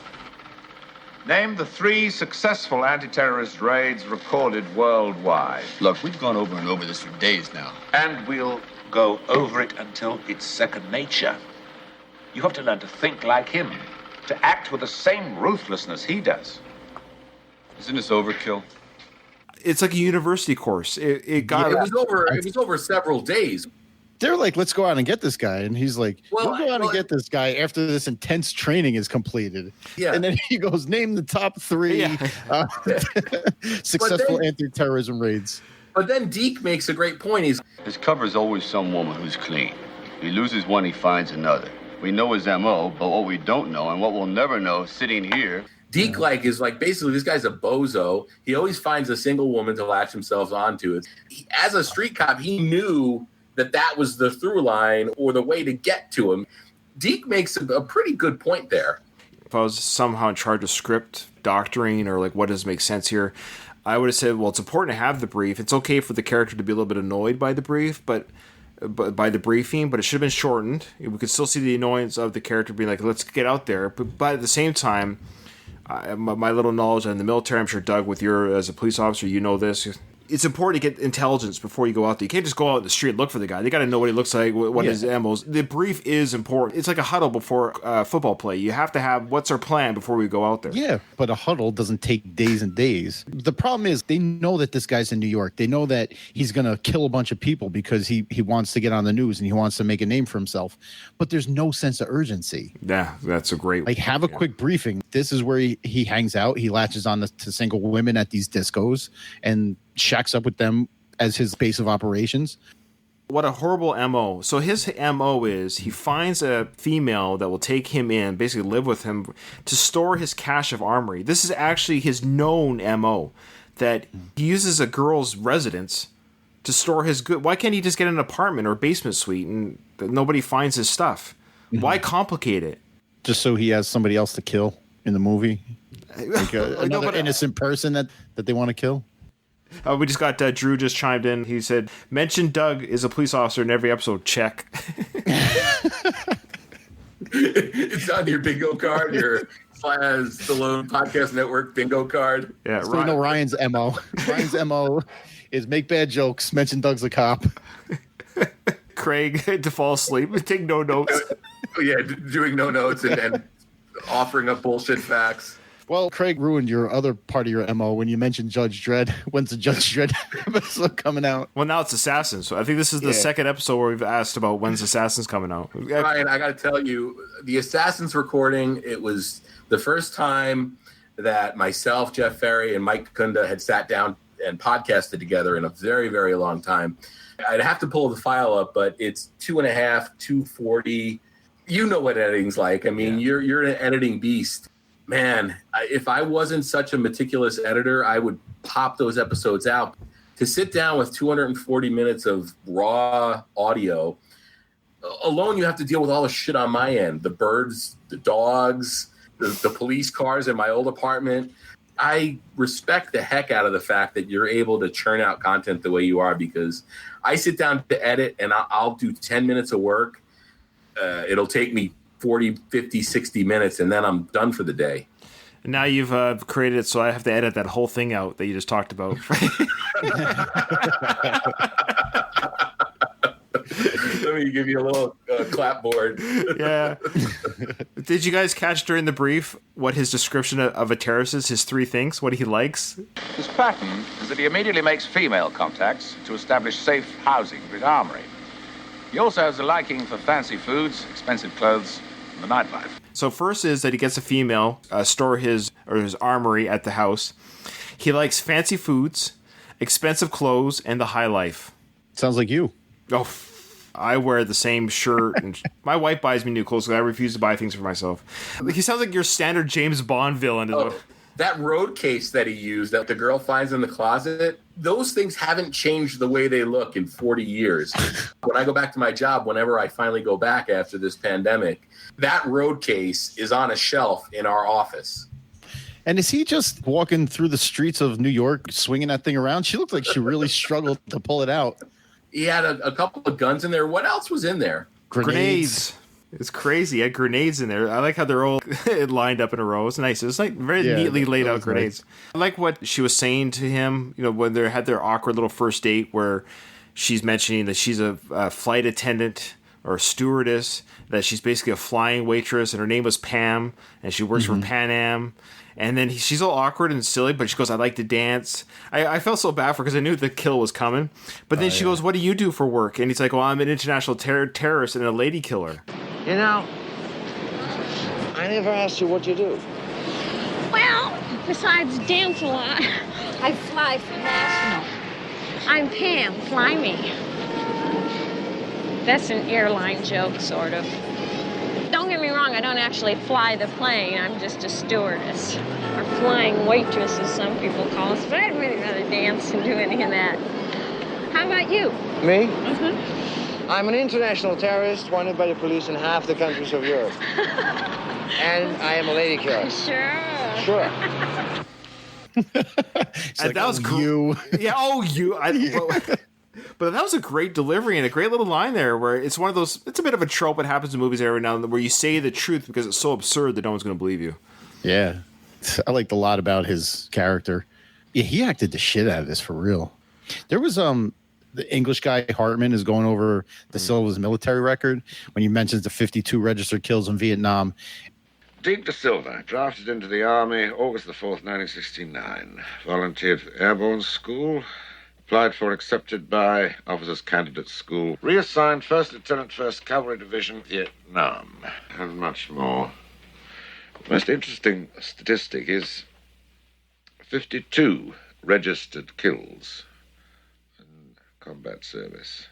name the 3 successful anti-terrorist raids recorded worldwide. Look, we've gone over and over this for days now. And we'll go over it until it's second nature. You have to learn to think like him, to act with the same ruthlessness he does. Isn't this overkill? It's like a university course. It was over several days. They're like, let's go out and get this guy. And he's like, we'll go out and get this guy after this intense training is completed. Yeah. And then he goes, name the top 3 successful anti-terrorism raids. But then Deke makes a great point. His cover is always some woman who's clean. He loses one, he finds another. We know his M.O., but what we don't know and what we'll never know sitting here... Deke is basically this guy's a bozo. He always finds a single woman to latch himself onto. As a street cop, he knew that was the through line or the way to get to him. Deke makes a pretty good point there. If I was somehow in charge of script doctoring or like what does make sense here, I would have said, well, it's important to have the brief. It's okay for the character to be a little bit annoyed by the brief, but by the briefing, but it should have been shortened. We could still see the annoyance of the character being like, let's get out there. But at the same time, my little knowledge in the military, I'm sure Doug, with your as a police officer, you know this. It's important to get intelligence before you go out there. You can't just go out in the street and look for the guy. They got to know what he looks like, what his MOs. The brief is important. It's like a huddle before football play. You have to have what's our plan before we go out there. Yeah, but a huddle doesn't take days and days. The problem is they know that this guy's in New York. They know that he's going to kill a bunch of people because he wants to get on the news and he wants to make a name for himself. But there's no sense of urgency. Yeah, that's a great... have a quick briefing. This is where he hangs out. He latches on to single women at these discos and shacks up with them as his base of operations. What a horrible MO. So his MO is he finds a female that will take him in, basically live with him, to store his cache of armory. This is actually his known MO, that he uses a girl's residence to store his good. Why can't he just get an apartment or a basement suite and nobody finds his stuff? Mm-hmm. Why complicate it? Just so he has somebody else to kill in the movie? Like another innocent person that they want to kill? We just got Drew just chimed in. He said, mention Doug is a police officer in every episode. Check. It's on your bingo card, your Stallone Podcast Network bingo card. Yeah, so you know Ryan's MO. Ryan's MO is make bad jokes, mention Doug's a cop. Craig to fall asleep and take no notes. Yeah, doing no notes and offering up bullshit facts. Well, Craig ruined your other part of your MO when you mentioned Judge Dredd. When's the Judge Dredd episode coming out? Well, now it's Assassins. So I think this is the second episode where we've asked about when's Assassins coming out. Ryan, I got to tell you, the Assassins recording, it was the first time that myself, Jeff Ferry, and Mike Kunda had sat down and podcasted together in a very, very long time. I'd have to pull the file up, but it's 2.5, 240. You know what editing's like. I mean, you're an editing beast. Man, if I wasn't such a meticulous editor, I would pop those episodes out. To sit down with 240 minutes of raw audio, alone you have to deal with all the shit on my end. The birds, the dogs, the police cars in my old apartment. I respect the heck out of the fact that you're able to churn out content the way you are, because I sit down to edit and I'll do 10 minutes of work. It'll take me 40, 50, 60 minutes, and then I'm done for the day. And now you've created it so I have to edit that whole thing out that you just talked about. Let You give you a little clapboard. Yeah. Did you guys catch during the brief what his description of a terrorist is? His 3 things, what he likes? His pattern is that he immediately makes female contacts to establish safe housing for his armory. He also has a liking for fancy foods, expensive clothes, and the nightlife. So first is that he gets a female, store his armory at the house. He likes fancy foods, expensive clothes, and the high life. Sounds like you. Oh, I wear the same shirt. And my wife buys me new clothes because I refuse to buy things for myself. He sounds like your standard James Bond villain. That road case that he used that the girl finds in the closet, those things haven't changed the way they look in 40 years. When I go back to my job, whenever I finally go back after this pandemic, that road case is on a shelf in our office. And is he just walking through the streets of New York, swinging that thing around? She looked like she really struggled to pull it out. He had a couple of guns in there. What else was in there? Grenades. It's crazy. He had grenades in there. I like how they're all lined up in a row. It's nice. It's like very neatly laid out grenades. Nice. I like what she was saying to him, when they had their awkward little first date where she's mentioning that she's a flight attendant or a stewardess, that she's basically a flying waitress, and her name was Pam, and she works for Pan Am. And then she's all awkward and silly, but she goes, I like to dance. I felt so bad for her because I knew the kill was coming. But then she goes, what do you do for work? And he's like, well, I'm an international terrorist and a lady killer. You know, I never asked you what you do. Well, besides dance a lot, I fly for National. I'm Pam, fly me. That's an airline joke, sort of. Don't get me wrong, I don't actually fly the plane. I'm just a stewardess. Or flying waitress, as some people call us. But I'd really rather dance than do any of that. How about you? Me? Mm-hmm. I'm an international terrorist wanted by the police in half the countries of Europe. And I am a lady killer. Sure. And that was you. Yeah, you. But that was a great delivery and a great little line there where it's one of those, it's a bit of a trope that happens in movies every now and then where you say the truth because it's so absurd that no one's going to believe you. Yeah. I liked a lot about his character. Yeah, he acted the shit out of this for real. There was the English guy Hartman is going over the Silva's military record when he mentions the 52 registered kills in Vietnam. Deke De Silva, drafted into the Army August the 4th, 1969. Volunteered for Airborne School. Applied for, accepted by Officers Candidate School. Reassigned 1st Lieutenant, 1st Cavalry Division, Vietnam. And much more. The most interesting statistic is 52 registered kills in combat service.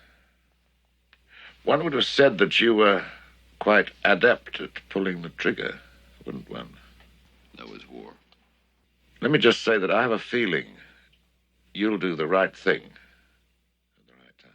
One would have said that you were quite adept at pulling the trigger, wouldn't one? That was war. Let me just say that I have a feeling you'll do the right thing at the right time.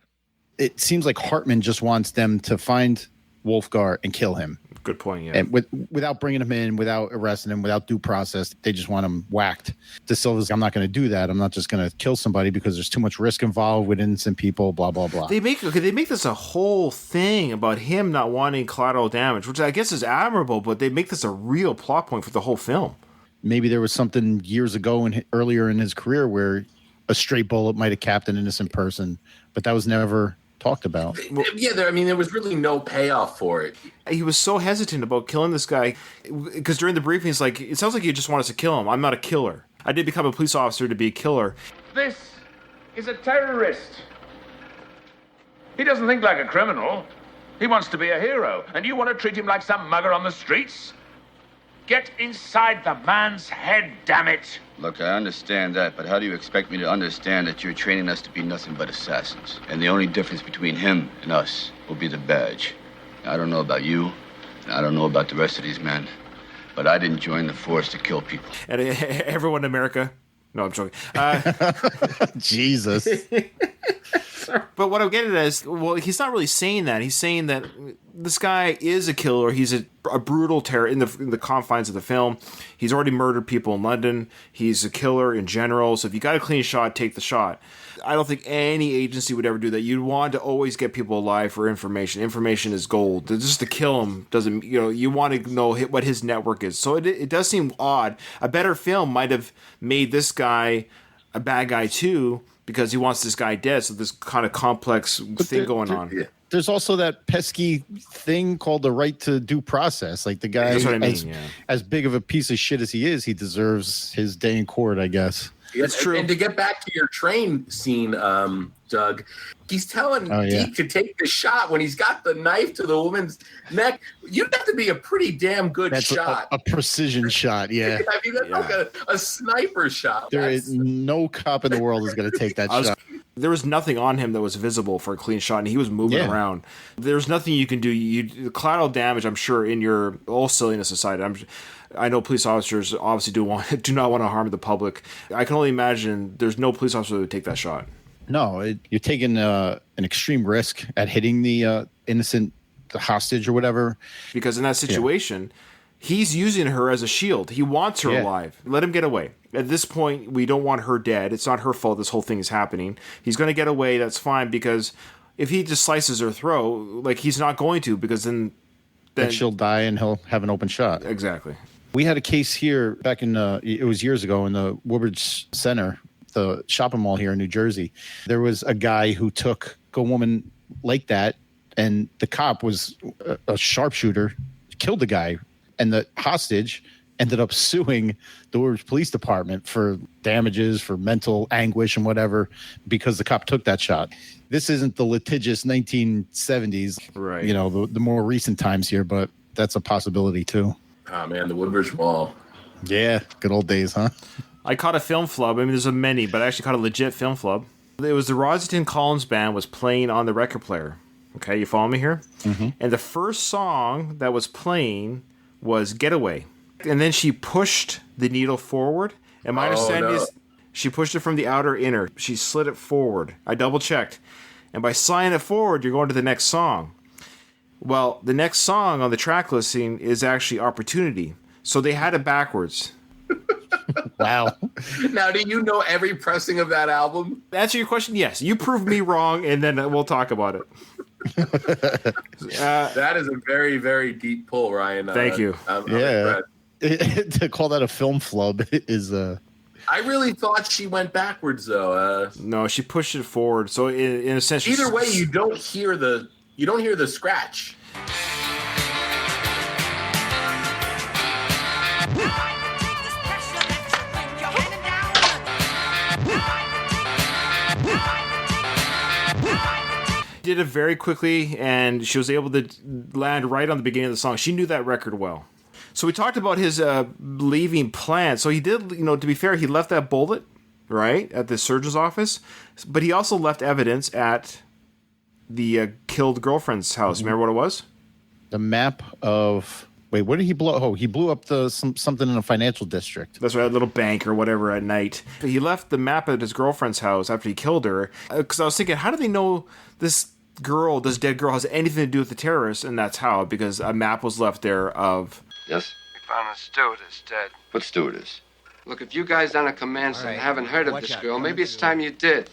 It seems like Hartman just wants them to find Wolfgar and kill him. Good point, yeah. And without bringing him in, without arresting him, without due process, they just want him whacked. De Silva's, I'm not going to do that. I'm not just going to kill somebody because there's too much risk involved with innocent people, blah, blah, blah. They make this a whole thing about him not wanting collateral damage, which I guess is admirable, but they make this a real plot point for the whole film. Maybe there was something years ago earlier in his career where a stray bullet might have capped an innocent person, but that was never talked about. Yeah, there was really no payoff for it. He was so hesitant about killing this guy because during the briefing, he's like, it sounds like you just want us to kill him. I'm not a killer. I did become a police officer to be a killer. This is a terrorist. He doesn't think like a criminal. He wants to be a hero, and you want to treat him like some mugger on the streets? Get inside the man's head, damn it! Look, I understand that, but how do you expect me to understand that you're training us to be nothing but assassins? And the only difference between him and us will be the badge. I don't know about you, and I don't know about the rest of these men, but I didn't join the force to kill people. And everyone in America... No, I'm joking. Jesus. But what I'm getting at is, well, he's not really saying that. He's saying that this guy is a killer. He's a brutal terror in the confines of the film. He's already murdered people in London. He's a killer in general. So if you got a clean shot, take the shot. I don't think any agency would ever do that. You'd want to always get people alive for information. Information is gold. Just to kill him doesn't, you want to know what his network is. So it does seem odd. A better film might have made this guy a bad guy too, because he wants this guy dead. So this kind of complex thing going on. there's also that pesky thing called the right to due process. Like the guy, That's what I mean, as big of a piece of shit as he is, he deserves his day in court, I guess. That's true. And to get back to your train scene, Doug, he's telling Deke to take the shot when he's got the knife to the woman's neck. You'd have to be a pretty damn good shot. A precision shot, yeah. I mean, that's like a sniper shot. There is no cop in the world is going to take that shot. There was nothing on him that was visible for a clean shot, and he was moving around. There's nothing you can do. Collateral damage, I'm sure, in your all silliness aside, I know police officers obviously do not want to harm the public. I can only imagine there's no police officer that would take that shot. No, you're taking an extreme risk at hitting the innocent hostage or whatever. Because in that situation, he's using her as a shield. He wants her alive. Let him get away. At this point, we don't want her dead. It's not her fault this whole thing is happening. He's going to get away. That's fine, because if he just slices her throat, like, he's not going to, because then she'll die and he'll have an open shot. Exactly. We had a case here back in, it was years ago, in the Woodbridge Center, the shopping mall here in New Jersey. There was a guy who took a woman like that, and the cop was a sharpshooter, killed the guy, and the hostage ended up suing the Woodbridge Police Department for damages, for mental anguish and whatever, because the cop took that shot. This isn't the litigious 1970s, right? You know, the more recent times here, but that's a possibility too. Oh man, the Woodbridge Mall. Yeah, good old days, huh? I caught a film flub. I mean, there's a many, but I actually caught a legit film flub. It was the Rosington Collins Band was playing on the record player. Okay, you follow me here? Mm-hmm. And the first song that was playing was Getaway. And then she pushed the needle forward. And my understanding is she pushed it from the outer inner. She slid it forward. I double checked. And by sliding it forward, you're going to the next song. Well, the next song on the track listing is actually Opportunity. So they had it backwards. Wow. Now, do you know every pressing of that album? To answer your question, yes. You prove me wrong, and then we'll talk about it. That is a very, very deep pull, Ryan. Thank you. I'm impressed. To call that a film flub is I really thought she went backwards, though. No, she pushed it forward. So in a sense, either way, you don't hear the scratch. Did it very quickly, and she was able to land right on the beginning of the song. She knew that record well. So we talked about his leaving plan. So he did, to be fair, he left that bullet, right, at the surgeon's office. But he also left evidence at the killed girlfriend's house. Remember what it was? The map of... Wait, what did he blow? Oh, he blew up something in a financial district. That's right, a little bank or whatever at night. He left the map at his girlfriend's house after he killed her. Because I was thinking, how do they know this dead girl, has anything to do with the terrorists? And that's how, because a map was left there of... Yes? We found a stewardess dead. What stewardess? Look, if you guys down at command center haven't heard of this girl, maybe it's time you did.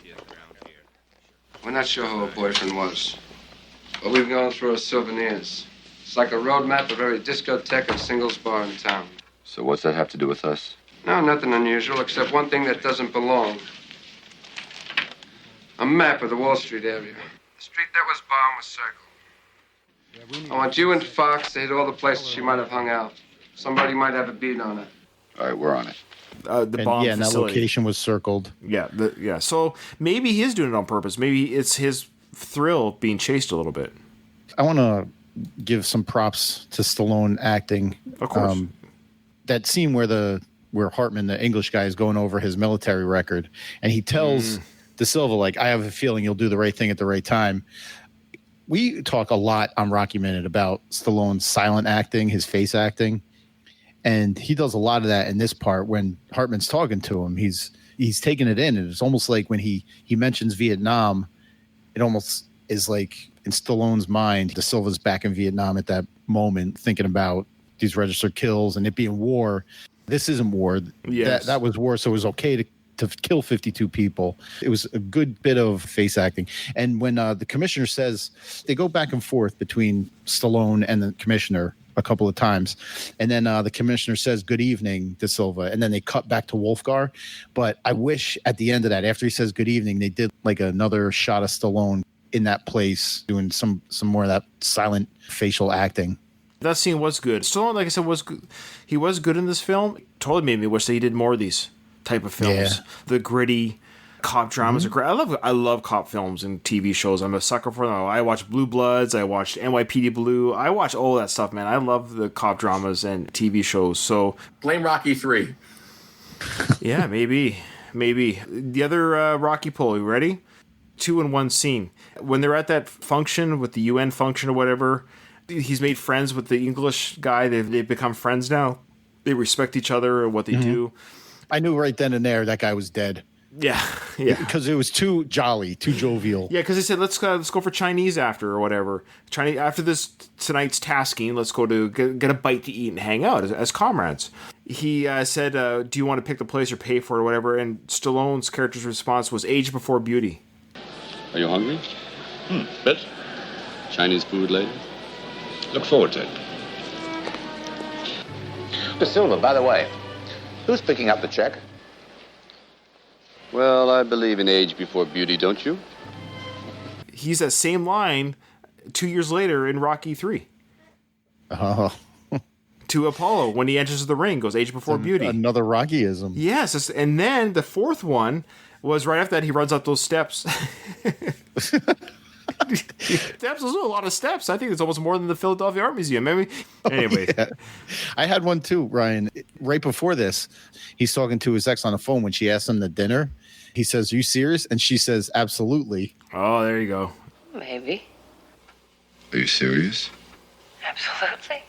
We're not sure who her boyfriend was, but we've gone through her souvenirs. It's like a road map of every discotheque and singles bar in town. So what's that have to do with us? No, nothing unusual, except one thing that doesn't belong. A map of the Wall Street area. The street that was bombed was circled. I want you and Fox to hit all the places she might have hung out. Somebody might have a beat on it. All right, we're on it. The bomb and that location was circled. Yeah. So maybe he is doing it on purpose. Maybe it's his thrill being chased a little bit. I want to give some props to Stallone acting. Of course. That scene where Hartman, the English guy, is going over his military record, and he tells De Silva, like, I have a feeling you'll do the right thing at the right time. We talk a lot on Rocky Minute about Stallone's silent acting, his face acting, and he does a lot of that in this part when Hartman's talking to him. He's taking it in, and it's almost like when he mentions Vietnam, it almost is like in Stallone's mind, De Silva's back in Vietnam at that moment, thinking about these registered kills and it being war. This isn't war. Yes. That was war, so it was okay to kill 52 people. It was a good bit of face acting. And when the commissioner says, they go back and forth between Stallone and the commissioner a couple of times. And then the commissioner says, good evening, De Silva. And then they cut back to Wolfgar. But I wish at the end of that, after he says good evening, they did like another shot of Stallone in that place doing some more of that silent facial acting. That scene was good. Stallone, like I said, was good. He was good in this film. Totally made me wish that he did more of these type of films. Yeah. The gritty cop dramas are great. I love cop films and TV shows. I'm a sucker for them. I watch Blue Bloods. I watched NYPD Blue. I watch all that stuff, man. I love the cop dramas and TV shows. So blame Rocky 3. Yeah, maybe. The other Rocky pull. You ready? 2 in 1 scene. When they're at that function with the UN function or whatever, he's made friends with the English guy. They've become friends now. They respect each other and what they do. I knew right then and there that guy was dead. Yeah. Because it was too jolly, too jovial. Yeah, because they said let's go for Chinese after or whatever. Chinese after tonight's tasking. Let's go to get a bite to eat and hang out as comrades. He said, "Do you want to pick the place or pay for it or whatever?" And Stallone's character's response was, "Age before beauty." Are you hungry? Bit? Chinese food later? Look forward to it. Mr. Silver, by the way, who's picking up the check? Well, I believe in age before beauty, don't you? He's that same line 2 years later in Rocky 3. Oh. To Apollo when he enters the ring, goes age before beauty. Another Rockyism. Yes, and then the fourth one was right after that. He runs up those steps. Steps, those are a lot of steps. I think it's almost more than the Philadelphia Art Museum. Maybe. Anyway, yeah. I had one too, Ryan. Right before this, he's talking to his ex on the phone when she asks him to dinner. He says, "Are you serious?" And she says, "Absolutely." Oh, there you go. Maybe. Are you serious? Absolutely.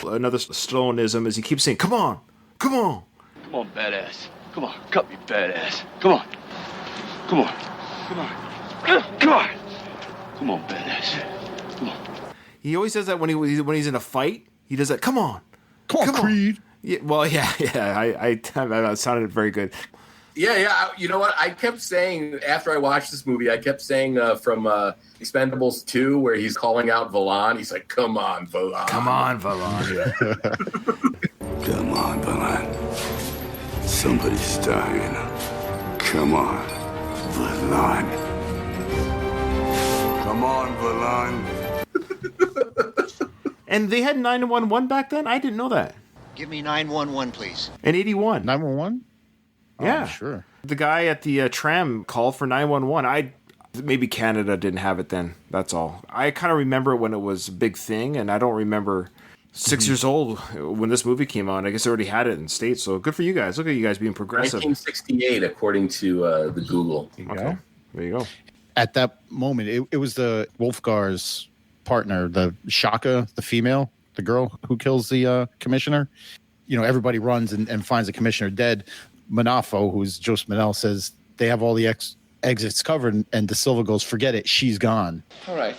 Another Stalloneism is he keeps saying, "Come on, come on." Come on, badass. Come on, cut me, badass. Come on. Come on. Come on. Come on. Come on, badass. Come on. He always does that when he's in a fight. He does that. Come on, come on, Creed. Yeah, well, yeah. I sounded very good. Yeah. You know what? I kept saying after I watched this movie, I kept saying from Expendables 2, where he's calling out Valan. He's like, "Come on, Valan. Come on, Valan." Come on, Valan. Somebody's dying. Come on, Valan. Come on, Valan. And they had 911 back then? I didn't know that. Give me 911, please. In 81. 911? Yeah. Oh, sure. The guy at the tram called for 911. Maybe Canada didn't have it then. That's all. I kind of remember when it was a big thing, and I don't remember 6 years old when this movie came on. I guess they already had it in States, so good for you guys. Look at you guys being progressive. 1968, according to the Google. Okay. There you go. At that moment, it was the Wolfgar's partner, the Shaka, the female, the girl who kills the commissioner. You know, everybody runs and finds the commissioner dead. Manafo, who's Joe Spinell, says they have all the exits covered, and De Silva goes, "Forget it, she's gone." All right.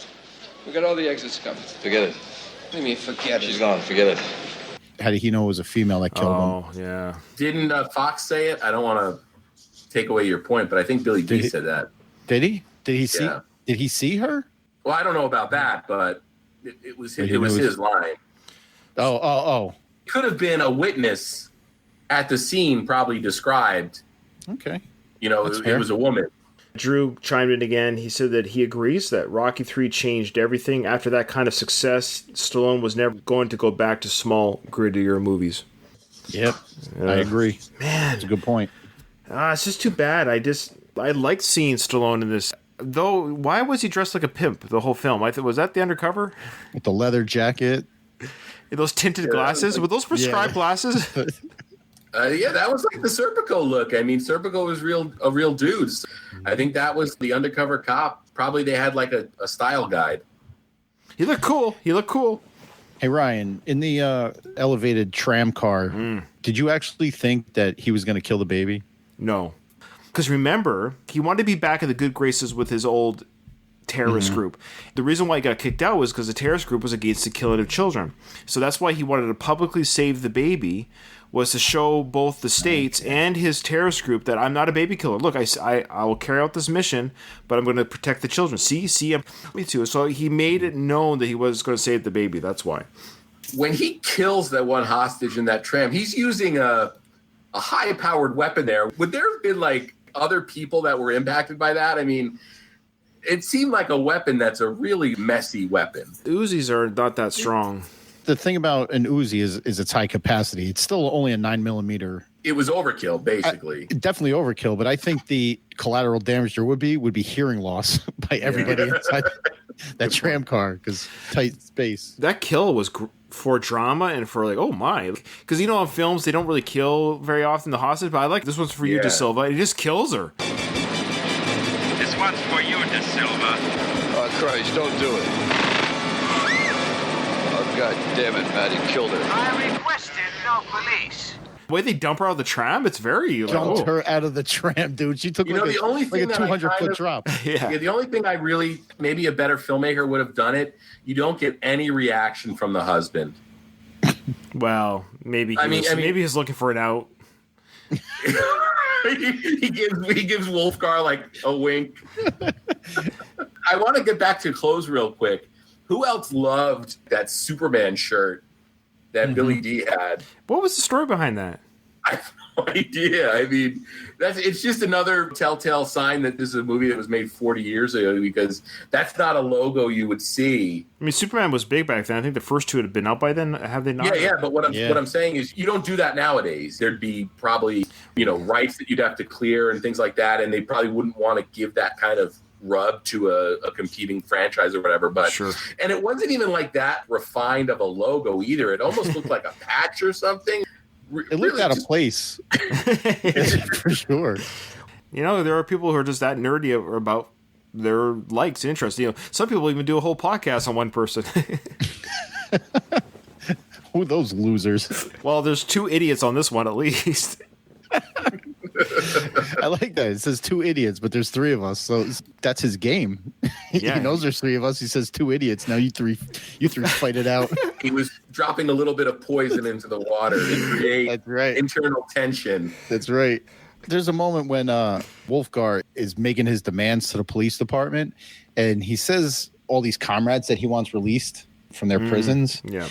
We got all the exits covered. Forget it. What do you mean, forget it? She's gone. Forget it. How did he know it was a female that killed him? Oh, yeah. Didn't Fox say it? I don't want to take away your point, but I think Billy D said that. Did he? Did he see? Yeah. Did he see her? Well, I don't know about that, but it was his line. Oh. Could have been a witness at the scene, probably described. Okay. You know, it was a woman. Drew chimed in again. He said that he agrees that Rocky 3 changed everything. After that kind of success, Stallone was never going to go back to small, grittier movies. Yep. I agree. Man. That's a good point. It's just too bad. I liked seeing Stallone in this. Though, why was he dressed like a pimp the whole film? Was that the undercover? With the leather jacket. Those tinted glasses? Were those prescribed glasses? Yeah, that was like the Serpico look. I mean, Serpico was a real dude. I think that was the undercover cop. Probably they had like a style guide. He looked cool. Hey, Ryan, in the elevated tram car, did you actually think that he was going to kill the baby? No. Because remember, he wanted to be back in the good graces with his old terrorist group. The reason why he got kicked out was because the terrorist group was against the killing of children. So that's why he wanted to publicly save the baby, was to show both the states and his terrorist group that I'm not a baby killer. Look, I will carry out this mission, but I'm going to protect the children. See, me too. So he made it known that he was going to save the baby. That's why. When he kills that one hostage in that tram, he's using a high-powered weapon there. Would there have been like other people that were impacted by that? I mean, it seemed like a weapon that's a really messy weapon. Uzis are not that strong. The thing about an Uzi is its high capacity. It's still only a 9mm. It was overkill, basically. Definitely overkill, but I think the collateral damage there would be hearing loss by everybody inside that tram car because tight space. That kill was for drama and for like, oh my. Because you know on films, they don't really kill very often the hostage, but I like this one's for you, De Silva. He just kills her. This one's for you, De Silva. Oh, Christ, don't do it. Oh, God damn it, Matt, he killed her. I requested no police. The way they dump her out of the tram, it's very... Dumped her out of the tram, dude. She took the only thing a 200-foot drop. Yeah. The only thing I really, maybe a better filmmaker would have done it, you don't get any reaction from the husband. Well, maybe maybe he's looking for an out. he gives Wolfgar like a wink. I want to get back to clothes real quick. Who else loved that Superman shirt that Billy D had? What was the story behind that? I have no idea. I mean, it's just another telltale sign that this is a movie that was made 40 years ago, because that's not a logo you would see. I mean, Superman was big back then. I think the first two had been out by then. Have they not? Yeah. But what I'm saying is, you don't do that nowadays. There'd be probably rights that you'd have to clear and things like that, and they probably wouldn't want to give that kind of rub to a competing franchise or whatever. But sure. And it wasn't even like that refined of a logo either. It almost looked like a patch or something. It looked out of place. For sure. There are people who are just that nerdy about their likes and interests. Some people even do a whole podcast on one person. Who are those losers? Well, there's two idiots on this one at least. I like that. It says two idiots, but there's three of us, so that's his game. Yeah. He knows there's three of us. He says two idiots. Now you three fight it out. He was dropping a little bit of poison into the water to create internal tension. That's right. There's a moment when Wolfgar is making his demands to the police department, and he says all these comrades that he wants released from their prisons. Yeah.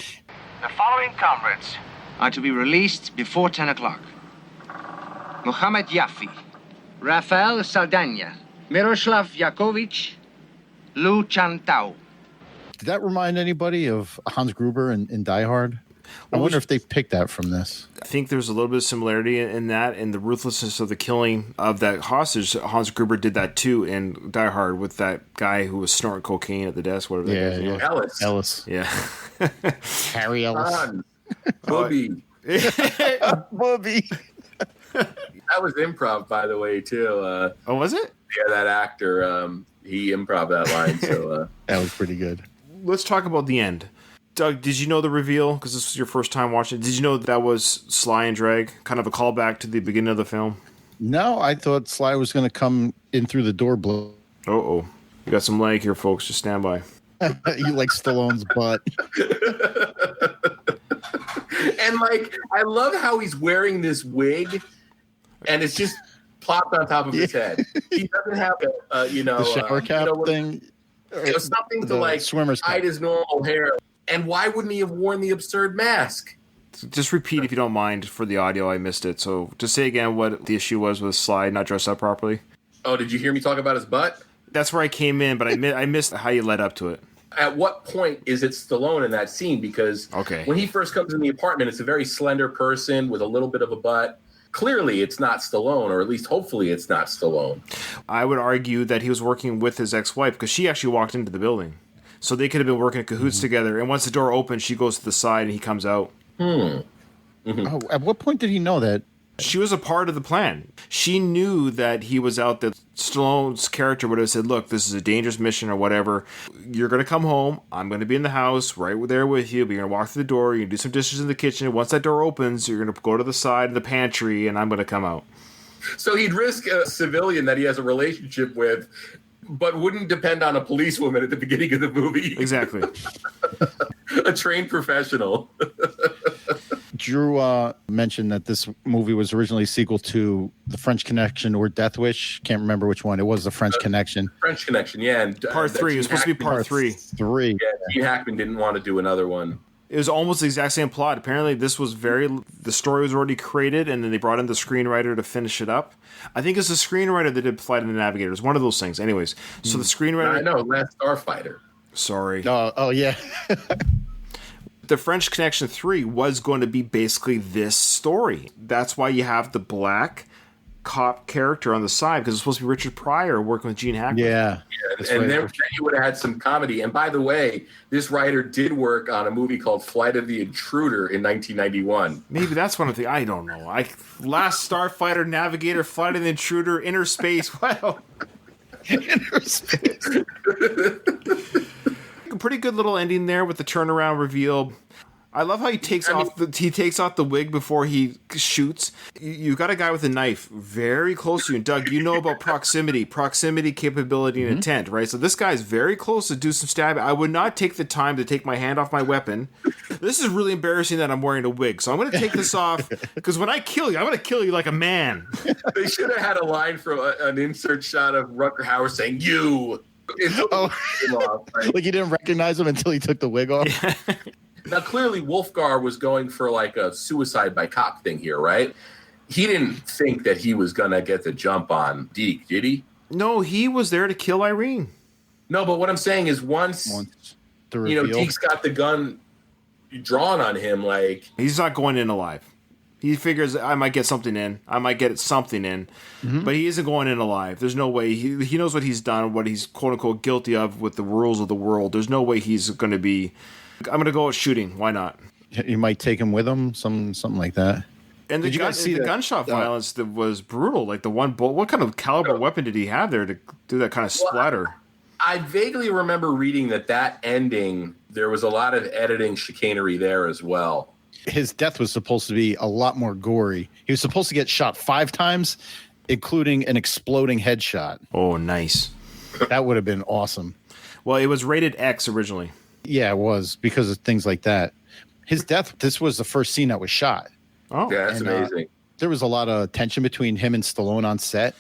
The following comrades are to be released before 10 o'clock. Mohammed Yafi, Rafael Saldana, Miroslav Yakovich, Lu Chantao. Did that remind anybody of Hans Gruber in Die Hard? I wonder if they picked that from this. I think there's a little bit of similarity in that, and the ruthlessness of the killing of that hostage. Hans Gruber did that too in Die Hard with that guy who was snorting cocaine at the desk. Whatever that is. Ellis. Yeah. Harry Ellis. Bobby. Bobby. That was improv, by the way, too. Oh, was it? Yeah, that actor, he improv that line. So that was pretty good. Let's talk about the end. Doug, did you know the reveal? Because this was your first time watching it. Did you know that was Sly and Drag? Kind of a callback to the beginning of the film? No, I thought Sly was going to come in through the door blow. Uh-oh. You got some lag here, folks. Just stand by. You like Stallone's butt. And, I love how he's wearing this wig, and it's just plopped on top of his head. He doesn't have the shower cap thing. Something to swimmer's hide his normal hair. And why wouldn't he have worn the absurd mask? Just repeat if you don't mind for the audio. I missed it. So just say again what the issue was with Sly not dressed up properly. Oh, did you hear me talk about his butt? That's where I came in, but I missed how you led up to it. At what point is it Stallone in that scene? Because when he first comes in the apartment, it's a very slender person with a little bit of a butt. Clearly, it's not Stallone, or at least hopefully it's not Stallone. I would argue that he was working with his ex-wife because she actually walked into the building. So they could have been working in cahoots together. And once the door opens, she goes to the side and he comes out. Oh, at what point did he know that? She was a part of the plan. She knew that he was out, that Stallone's character would have said, look, this is a dangerous mission or whatever. You're going to come home. I'm going to be in the house right there with you. But you're going to walk through the door. You're going to do some dishes in the kitchen. Once that door opens, you're going to go to the side of the pantry and I'm going to come out. So he'd risk a civilian that he has a relationship with, but wouldn't depend on a policewoman at the beginning of the movie. Exactly. A trained professional. Drew mentioned that this movie was originally a sequel to The French Connection or Death Wish. Can't remember which one. It was The French Connection. French Connection, yeah. And, part 3. It was supposed to be part 3. Yeah, Gene Hackman didn't want to do another one. It was almost the exact same plot. Apparently, the story was already created, and then they brought in the screenwriter to finish it up. I think it's the screenwriter that did Flight of the Navigators. One of those things. Anyways, so the screenwriter... I know, Last Starfighter. Sorry. Oh yeah. The French Connection 3 was going to be basically this story. That's why you have the black cop character on the side, because it's supposed to be Richard Pryor working with Gene Hackman. Yeah. And then you would have had some comedy. And by the way, this writer did work on a movie called Flight of the Intruder in 1991. Maybe that's one of the... I don't know. Last Starfighter, Navigator, Flight of the Intruder, Inner Space. Wow. Inner Space. A pretty good little ending there with the turnaround reveal. I love how he takes off the wig before he shoots. You got a guy with a knife very close to you. And Doug, you know about proximity, capability, and intent, right? So this guy's very close to do some stabbing. I would not take the time to take my hand off my weapon. This is really embarrassing that I'm wearing a wig. So I'm going to take this off, because when I kill you, I'm going to kill you like a man. They should have had a line from an insert shot of Rutger Hauer saying, "You." Like you didn't recognize him until he took the wig off. Yeah. Now, clearly, Wolfgar was going for like a suicide by cop thing here, right? He didn't think that he was going to get the jump on Deke, did he? No, he was there to kill Irene. No, but what I'm saying is once Deke's got the gun drawn on him, like... He's not going in alive. He figures, I might get something in. I might get something in. Mm-hmm. But he isn't going in alive. There's no way. He knows what he's done, what he's quote-unquote guilty of with the rules of the world. There's no way he's going to be... I'm going to go out shooting. Why not? You might take him with him, something like that. And did you guys see the gunshot violence that was brutal? Like the one bullet. What kind of caliber weapon did he have there to do that kind of splatter? I vaguely remember reading that ending, there was a lot of editing chicanery there as well. His death was supposed to be a lot more gory. He was supposed to get shot 5 times, including an exploding headshot. Oh, nice. That would have been awesome. Well, it was rated X originally. Yeah, it was, because of things like that. His death, this was the first scene that was shot. Oh, yeah, that's amazing. There was a lot of tension between him and Stallone on set.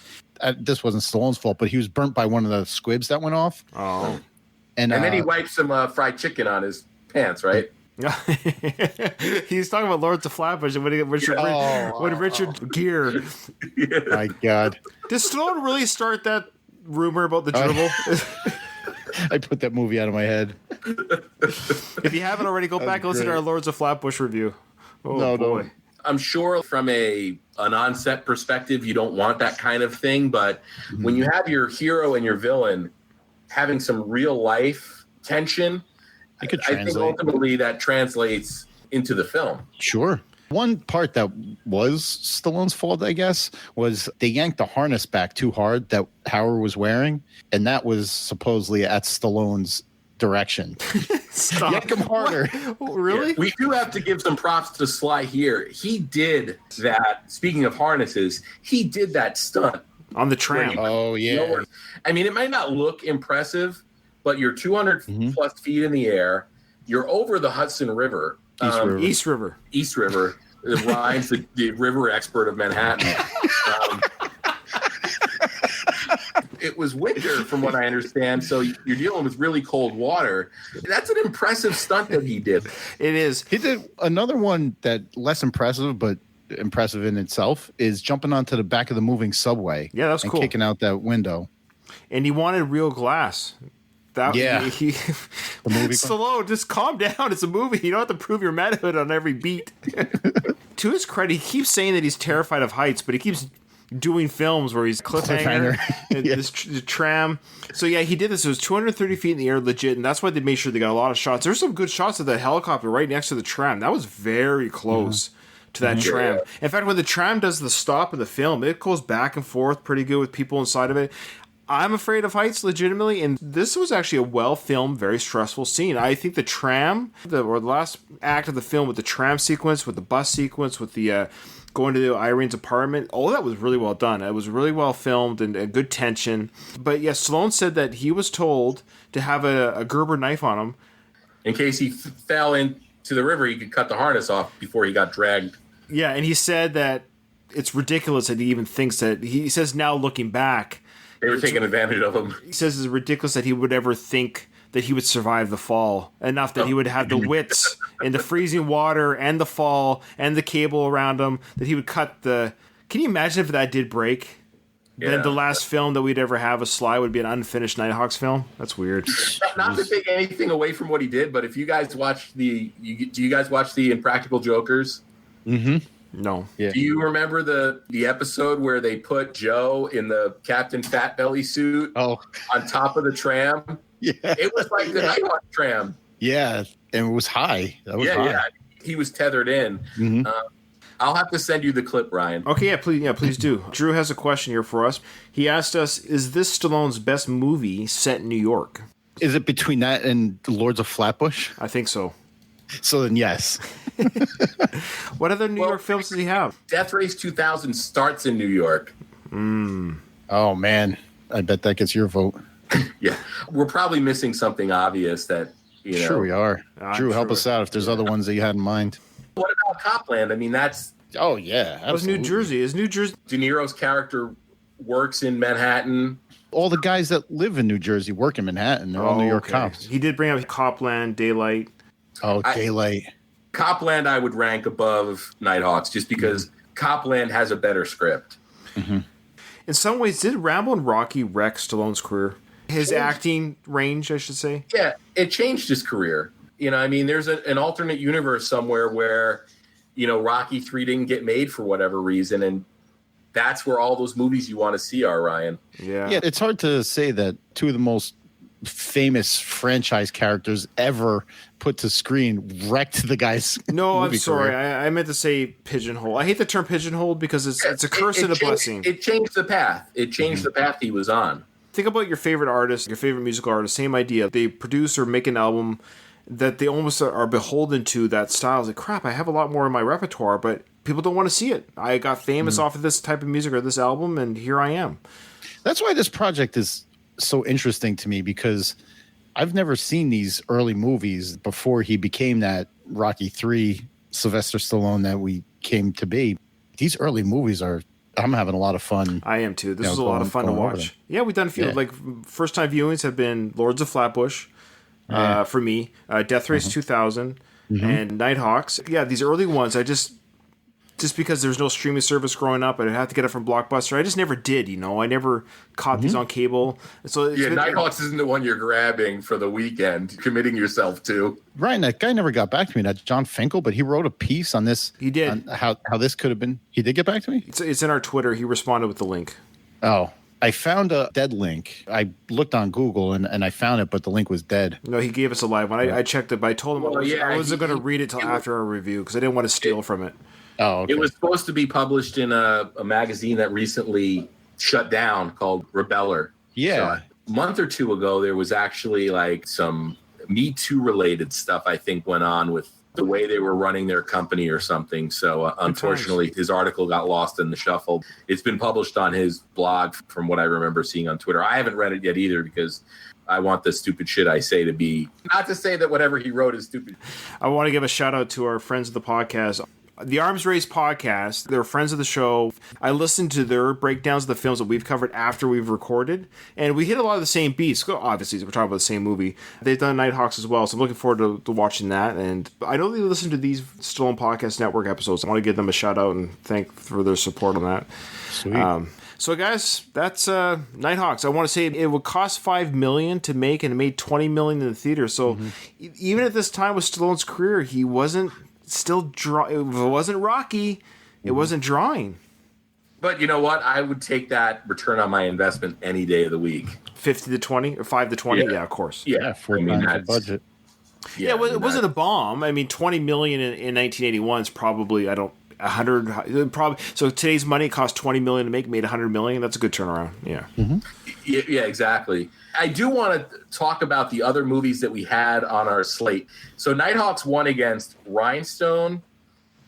This wasn't Stallone's fault, but he was burnt by one of the squibs that went off. Oh. And then he wiped some fried chicken on his pants, right? He's talking about Lawrence of Flatbush and when Richard Gere. Yeah. My God. Did Stallone really start that rumor about the dribble? I put that movie out of my head. If you haven't already, go back and listen to our Lords of Flatbush review. Oh, boy. I'm sure from an on-set perspective, you don't want that kind of thing, but when you have your hero and your villain having some real-life tension, I think ultimately that translates into the film. Sure. One part that was Stallone's fault, I guess, was they yanked the harness back too hard that Hauer was wearing, and that was supposedly at Stallone's direction. Yank him harder. Really? Yeah, we do have to give some props to Sly here. He did that. Speaking of harnesses, he did that stunt on the tram. Oh, yeah. I mean, it might not look impressive, but you're 200 plus feet in the air. You're over the Hudson River. East River. It rhymes, the river expert of Manhattan. It was winter, from what I understand, so you're dealing with really cold water. That's an impressive stunt that he did. It is. He did another one that less impressive, but impressive in itself, is jumping onto the back of the moving subway. Yeah, that's cool. And kicking out that window. And he wanted real glass. The movie. Stallone, just calm down. It's a movie. You don't have to prove your manhood on every beat. To his credit, he keeps saying that he's terrified of heights, but he keeps doing films where he's cliffhanger and this tram. So yeah, he did this. It was 230 feet in the air, legit, and that's why they made sure they got a lot of shots. There's some good shots of the helicopter right next to the tram. That was very close to that tram. In fact, when the tram does the stop in the film, it goes back and forth pretty good with people inside of it. I'm afraid of heights, legitimately, and this was actually a well-filmed, very stressful scene. I think the tram, the last act of the film with the tram sequence, with the bus sequence, with the going to Irene's apartment, all that was really well done. It was really well filmed and good tension. But yes, Stallone said that he was told to have a Gerber knife on him. In case he fell into the river, he could cut the harness off before he got dragged. Yeah, and he said that it's ridiculous that he even thinks that. He says now, looking back, they were taking advantage of him. He says it's ridiculous that he would ever think that he would survive the fall, enough that he would have the wits in the freezing water and the fall and the cable around him, that he would cut the... Can you imagine if that did break? Then the last film that we'd ever have of Sly would be an unfinished Nighthawks film. That's weird. Not to take anything away from what he did, but if you guys watch do you guys watch the Impractical Jokers? Mm-hmm. No. Yeah. Do you remember the episode where they put Joe in the Captain Fat Belly suit on top of the tram? Yeah. It was like the Nighthawk tram. Yeah, and it was high. That was high. Yeah. He was tethered in. Mm-hmm. I'll have to send you the clip, Ryan. Okay, please do. Drew has a question here for us. He asked us, is this Stallone's best movie set in New York? Is it between that and Lords of Flatbush? I think so. So then, yes. What other New York films does he have? Death Race 2000 starts in New York. Oh, man. I bet that gets your vote. Yeah. We're probably missing something obvious that, you know. Sure we are. Drew, help us out if there's other ones that you had in mind. What about Copland? I mean, that's... Oh, yeah. That was New Jersey. Is New Jersey... De Niro's character works in Manhattan. All the guys that live in New Jersey work in Manhattan. They're all New York cops. He did bring up Copland, Daylight. Oh, Daylight. Copland I would rank above Nighthawks just because Copland has a better script. Mm-hmm. In some ways, did Rambo and Rocky wreck Stallone's career? His acting range, I should say? Yeah, it changed his career. You know, I mean, there's an alternate universe somewhere where, you know, Rocky 3 didn't get made for whatever reason, and that's where all those movies you want to see are, Ryan. Yeah, it's hard to say that two of the most famous franchise characters ever put to screen wrecked the guy's No, movie I'm sorry. career. I meant to say pigeonhole. I hate the term pigeonhole because it's a curse and a blessing. It changed the path. It changed the path he was on. Think about your favorite artist, your favorite musical artist, same idea. They produce or make an album that they almost are beholden to that style. It's like, crap, I have a lot more in my repertoire, but people don't want to see it. I got famous off of this type of music or this album, and here I am. That's why this project is so interesting to me, because I've never seen these early movies before he became that Rocky 3 Sylvester Stallone that we came to be. These early movies I'm having a lot of fun. I am too. This is a lot of fun to watch. Yeah, we've done a few. Yeah. Like, first time viewings have been Lords of Flatbush for me, Death Race 2000, and Nighthawks. Yeah, these early ones, I just because there's no streaming service growing up, I'd have to get it from Blockbuster. I just never did, you know. I never caught these on cable. So Nighthawks isn't the one you're grabbing for the weekend, committing yourself to. Ryan, that guy never got back to me. That's John Finkel, but he wrote a piece on this. He did. On how this could have been. He did get back to me? It's in our Twitter. He responded with the link. Oh, I found a dead link. I looked on Google and I found it, but the link was dead. No, he gave us a live one. I checked it, but I told him I wasn't going to read it till after our review because I didn't want to steal from it. Oh, okay. It was supposed to be published in a magazine that recently shut down called Rebeller. Yeah. So a month or two ago, there was actually like some Me Too related stuff, I think, went on with the way they were running their company or something. So unfortunately, his article got lost in the shuffle. It's been published on his blog from what I remember seeing on Twitter. I haven't read it yet either because I want the stupid shit I say to be, not to say that whatever he wrote is stupid. I want to give a shout out to our friends of the podcast. The Arms Race podcast, they're friends of the show. I listened to their breakdowns of the films that we've covered after we've recorded, and we hit a lot of the same beats. Obviously, we're talking about the same movie. They've done Nighthawks as well, so I'm looking forward to watching that. And I know they listen to these Stallone Podcast Network episodes. I want to give them a shout out and thank for their support on that. Sweet. So, guys, that's Nighthawks. I want to say it would cost $5 million to make, and it made $20 million in the theater. So, even at this time with Stallone's career, he wasn't. It wasn't Rocky. It wasn't drawing. But you know what? I would take that return on my investment any day of the week. 50 to 20 or 5 to 20? Yeah, of course. Yeah, $4 million the budget. Yeah, it wasn't a bomb. I mean, $20 million in 1981 is probably 100. Probably so. Today's money cost $20 million to make, made $100 million. That's a good turnaround. Yeah. Yeah, exactly. I do want to talk about the other movies that we had on our slate. So Nighthawks won against Rhinestone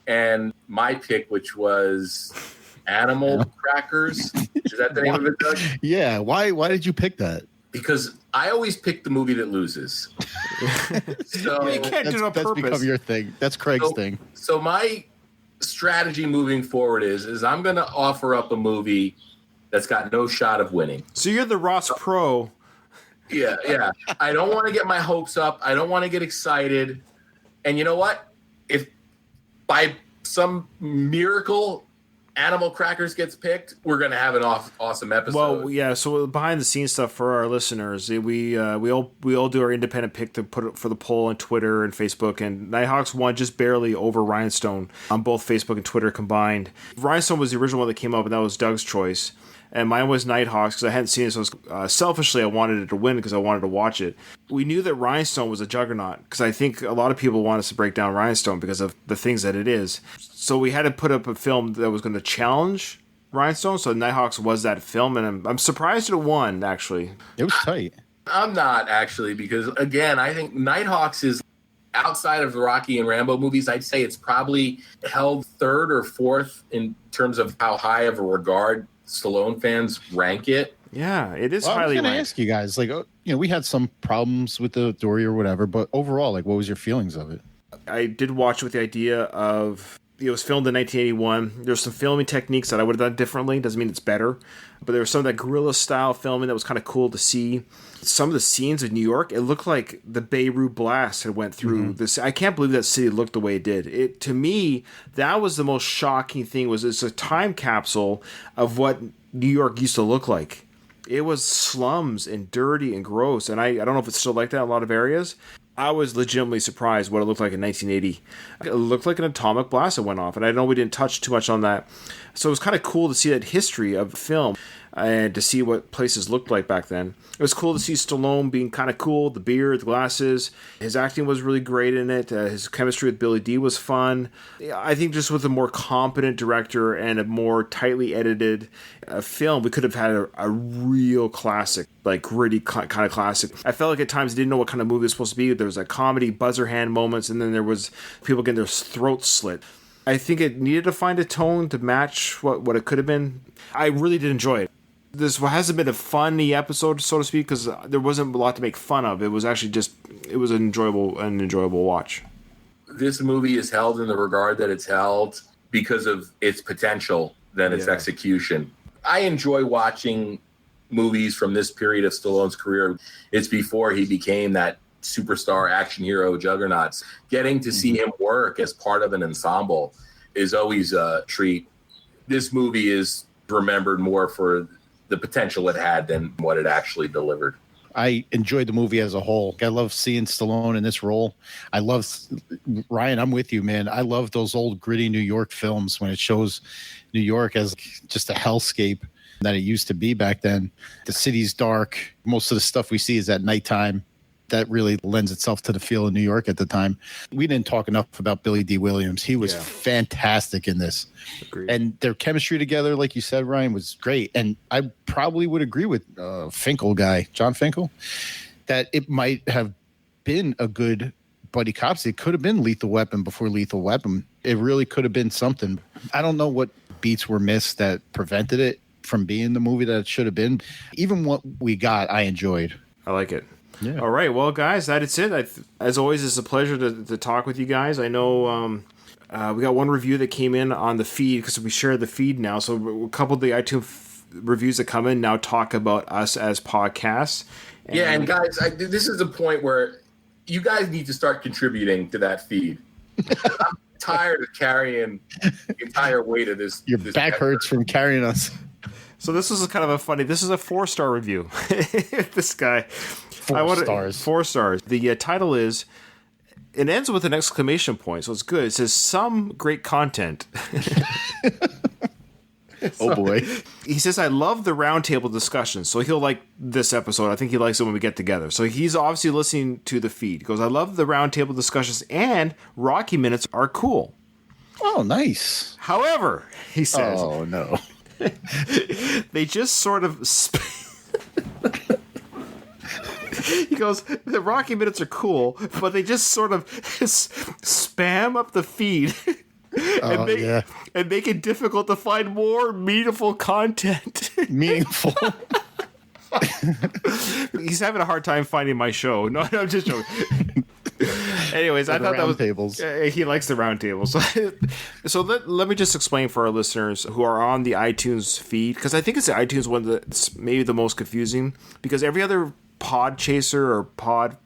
and my pick, which was Animal Crackers. Is that the name of it, Doug? Yeah. Why did you pick that? Because I always pick the movie that loses. So you can't do it on that's purpose. become your thing. That's Craig's thing. So my strategy moving forward is I'm going to offer up a movie that's got no shot of winning. So you're the Ross Pro Yeah. I don't want to get my hopes up. I don't want to get excited. And you know what? If by some miracle Animal Crackers gets picked, we're going to have an awesome episode. Well, yeah. So behind the scenes stuff for our listeners, we all do our independent pick to put it for the poll on Twitter and Facebook, and Nighthawks won just barely over Rhinestone on both Facebook and Twitter combined. Rhinestone was the original one that came up, and that was Doug's choice. And mine was Nighthawks because I hadn't seen it, so selfishly I wanted it to win because I wanted to watch it. We knew that Rhinestone was a juggernaut because I think a lot of people want us to break down Rhinestone because of the things that it is. So we had to put up a film that was going to challenge Rhinestone, so Nighthawks was that film, and I'm surprised it won, actually. It was tight. I'm not, actually, because, again, I think Nighthawks is, outside of the Rocky and Rambo movies, I'd say it's probably held third or fourth in terms of how high of a regard Stallone fans rank it. Yeah, it is Well, highly I'm going to ranked. ask you guys, we had some problems with the story or whatever, but overall, what was your feelings of it? I did watch with the idea of it was filmed in 1981. There's some filming techniques that I would have done differently. Doesn't mean it's better, but there was some of that guerrilla style filming that was kind of cool to see. Some of the scenes of New York, it looked like the Beirut blast had went through this. I can't believe that city looked the way it did. It, to me, that was the most shocking thing. Was it's a time capsule of what New York used to look like. It was slums and dirty and gross, and I don't know if it's still like that in a lot of areas. I was legitimately surprised what it looked like in 1980. It looked like an atomic blast that went off, and I know we didn't touch too much on that. So it was kind of cool to see that history of film and to see what places looked like back then. It was cool to see Stallone being kind of cool, the beard, the glasses. His acting was really great in it. His chemistry with Billy D was fun. I think just with a more competent director and a more tightly edited film, we could have had a real classic, like gritty kind of classic. I felt like at times I didn't know what kind of movie it was supposed to be. There was a comedy, buzzer hand moments, and then there was people getting their throats slit. I think it needed to find a tone to match what it could have been. I really did enjoy it. This hasn't been a funny episode, so to speak, because there wasn't a lot to make fun of. It was actually it was an enjoyable watch. This movie is held in the regard that it's held because of its potential than its execution. I enjoy watching movies from this period of Stallone's career. It's before he became that superstar action hero juggernaut. Getting to see him work as part of an ensemble is always a treat. This movie is remembered more for the potential it had than what it actually delivered. I enjoyed the movie as a whole. I love seeing Stallone in this role. I love Ryan. I'm with you, man. I love those old gritty New York films when it shows New York as just a hellscape that it used to be back then. The city's dark. Most of the stuff we see is at nighttime. That really lends itself to the feel of New York at the time. We didn't talk enough about Billy D. Williams. He was fantastic in this. Agreed. And their chemistry together, like you said, Ryan, was great. And I probably would agree with Finkel guy, John Finkel, that it might have been a good buddy cop. It could have been Lethal Weapon before Lethal Weapon. It really could have been something. I don't know what beats were missed that prevented it from being the movie that it should have been. Even what we got, I enjoyed. I like it. Yeah. All right, well, guys, that's it. As always, it's a pleasure to talk with you guys. I know we got one review that came in on the feed because we share the feed now. So a couple of the iTunes reviews that come in now talk about us as podcasts. And guys, this is a point where you guys need to start contributing to that feed. I'm tired of carrying the entire weight of this. Your back hurts from carrying us. So this is kind of a funny. This is a 4-star review. This guy. 4 stars. 4 stars. The title is. It ends with an exclamation point, so it's good. It says some great content. Oh boy. He says, I love the roundtable discussion, so he'll like this episode. I think he likes it when we get together. So he's obviously listening to the feed. He goes, I love the roundtable discussions, and Rocky Minutes are cool. Oh, nice. However, he says, oh no. They just sort of he goes, the Rocky Minutes are cool, but they just sort of spam up the feed and make it difficult to find more meaningful content. Meaningful. He's having a hard time finding my show. No, I'm just joking. Anyways, I thought that was tables. He likes the round tables. So let me just explain for our listeners who are on the iTunes feed, because I think it's the iTunes one that's maybe the most confusing, because every other pod chaser or pod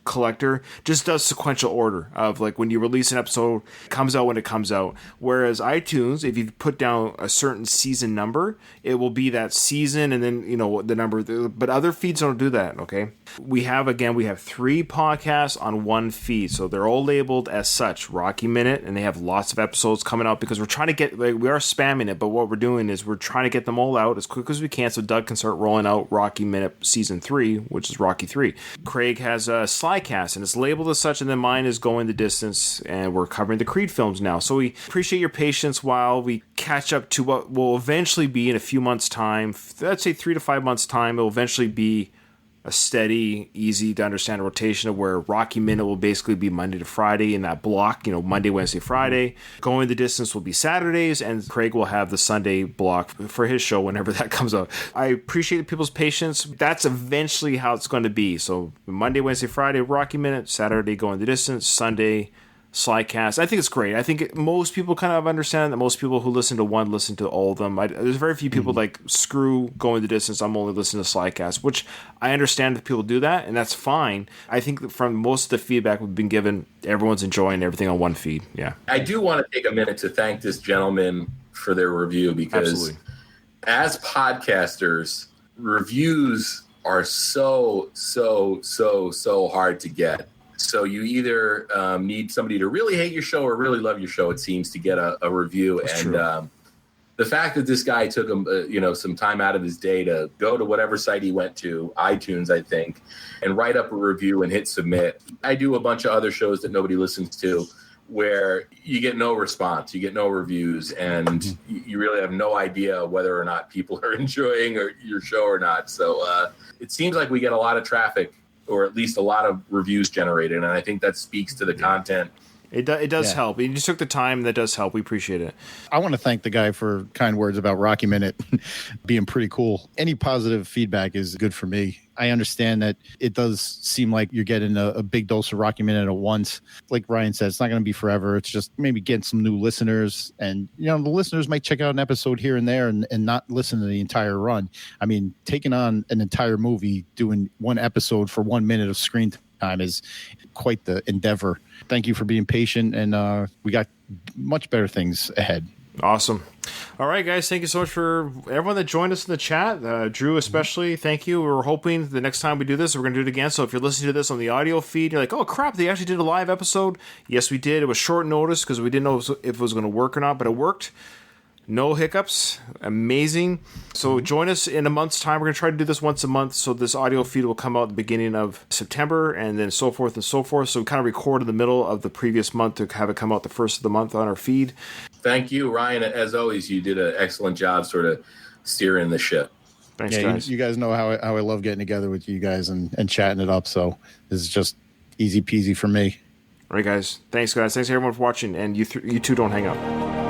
collector just does sequential order of like when you release an episode, it comes out when it comes out. Whereas iTunes, if you put down a certain season number, it will be that season and then, you know, the number. But other feeds don't do that, okay? We have 3 podcasts on one feed, so they're all labeled as such, Rocky Minute, and they have lots of episodes coming out because we're trying to get, like, we are spamming it, but what we're doing is we're trying to get them all out as quick as we can so Doug can start rolling out Rocky Minute Season 3, which is Rocky 3. Craig has a Slycast, and it's labeled as such, and then mine is Going the Distance, and we're covering the Creed films now. So we appreciate your patience while we catch up to what will eventually be in a few months' time. Let's say 3 to 5 months' time, it will eventually be a steady, easy to understand rotation of where Rocky Minute will basically be Monday to Friday in that block, you know, Monday, Wednesday, Friday. Going the Distance will be Saturdays, and Craig will have the Sunday block for his show whenever that comes out. I appreciate people's patience. That's eventually how it's going to be. So Monday, Wednesday, Friday, Rocky Minute, Saturday, Going the Distance, Sunday, Slycast. I think it's great. I think most people kind of understand that most people who listen to one listen to all of them. There's very few people like, screw Going the Distance, I'm only listening to Slycast, which I understand that people do that, and that's fine. I think that from most of the feedback we've been given, everyone's enjoying everything on one feed. Yeah. I do want to take a minute to thank this gentleman for their review because Absolutely. As podcasters, reviews are so hard to get. So you either need somebody to really hate your show or really love your show, it seems, to get a review. That's and the fact that this guy took him, some time out of his day to go to whatever site he went to, iTunes, I think, and write up a review and hit submit. I do a bunch of other shows that nobody listens to where you get no response, you get no reviews, and you really have no idea whether or not people are enjoying your show or not. So it seems like we get a lot of traffic, or at least a lot of reviews generated, and I think that speaks to the content. It does help. You just took the time. That does help. We appreciate it. I want to thank the guy for kind words about Rocky Minute being pretty cool. Any positive feedback is good for me. I understand that it does seem like you're getting a big dose of Rocky Minute at once. Like Ryan said, it's not going to be forever. It's just maybe getting some new listeners. And, the listeners might check out an episode here and there and not listen to the entire run. I mean, taking on an entire movie, doing one episode for 1 minute of screen time is quite the endeavor. Thank you for being patient, and we got much better things ahead. Awesome. All right, guys, thank you so much for everyone that joined us in the chat. Drew especially, thank you. We're hoping the next time we do this, we're going to do it again. So if you're listening to this on the audio feed, you're like, oh, crap, they actually did a live episode. Yes, we did. It was short notice because we didn't know if it was going to work or not, but it worked. No hiccups. Amazing. So join us in a month's time. We're going to try to do this once a month. So this audio feed will come out at the beginning of September and then so forth and so forth. So we kind of record in the middle of the previous month to have it come out the first of the month on our feed. Thank you, Ryan. As always, you did an excellent job sort of steering the ship. Thanks, guys. You guys know how I love getting together with you guys and chatting it up. So this is just easy peasy for me. All right, guys. Thanks, guys. Thanks, everyone, for watching. And you two don't hang up.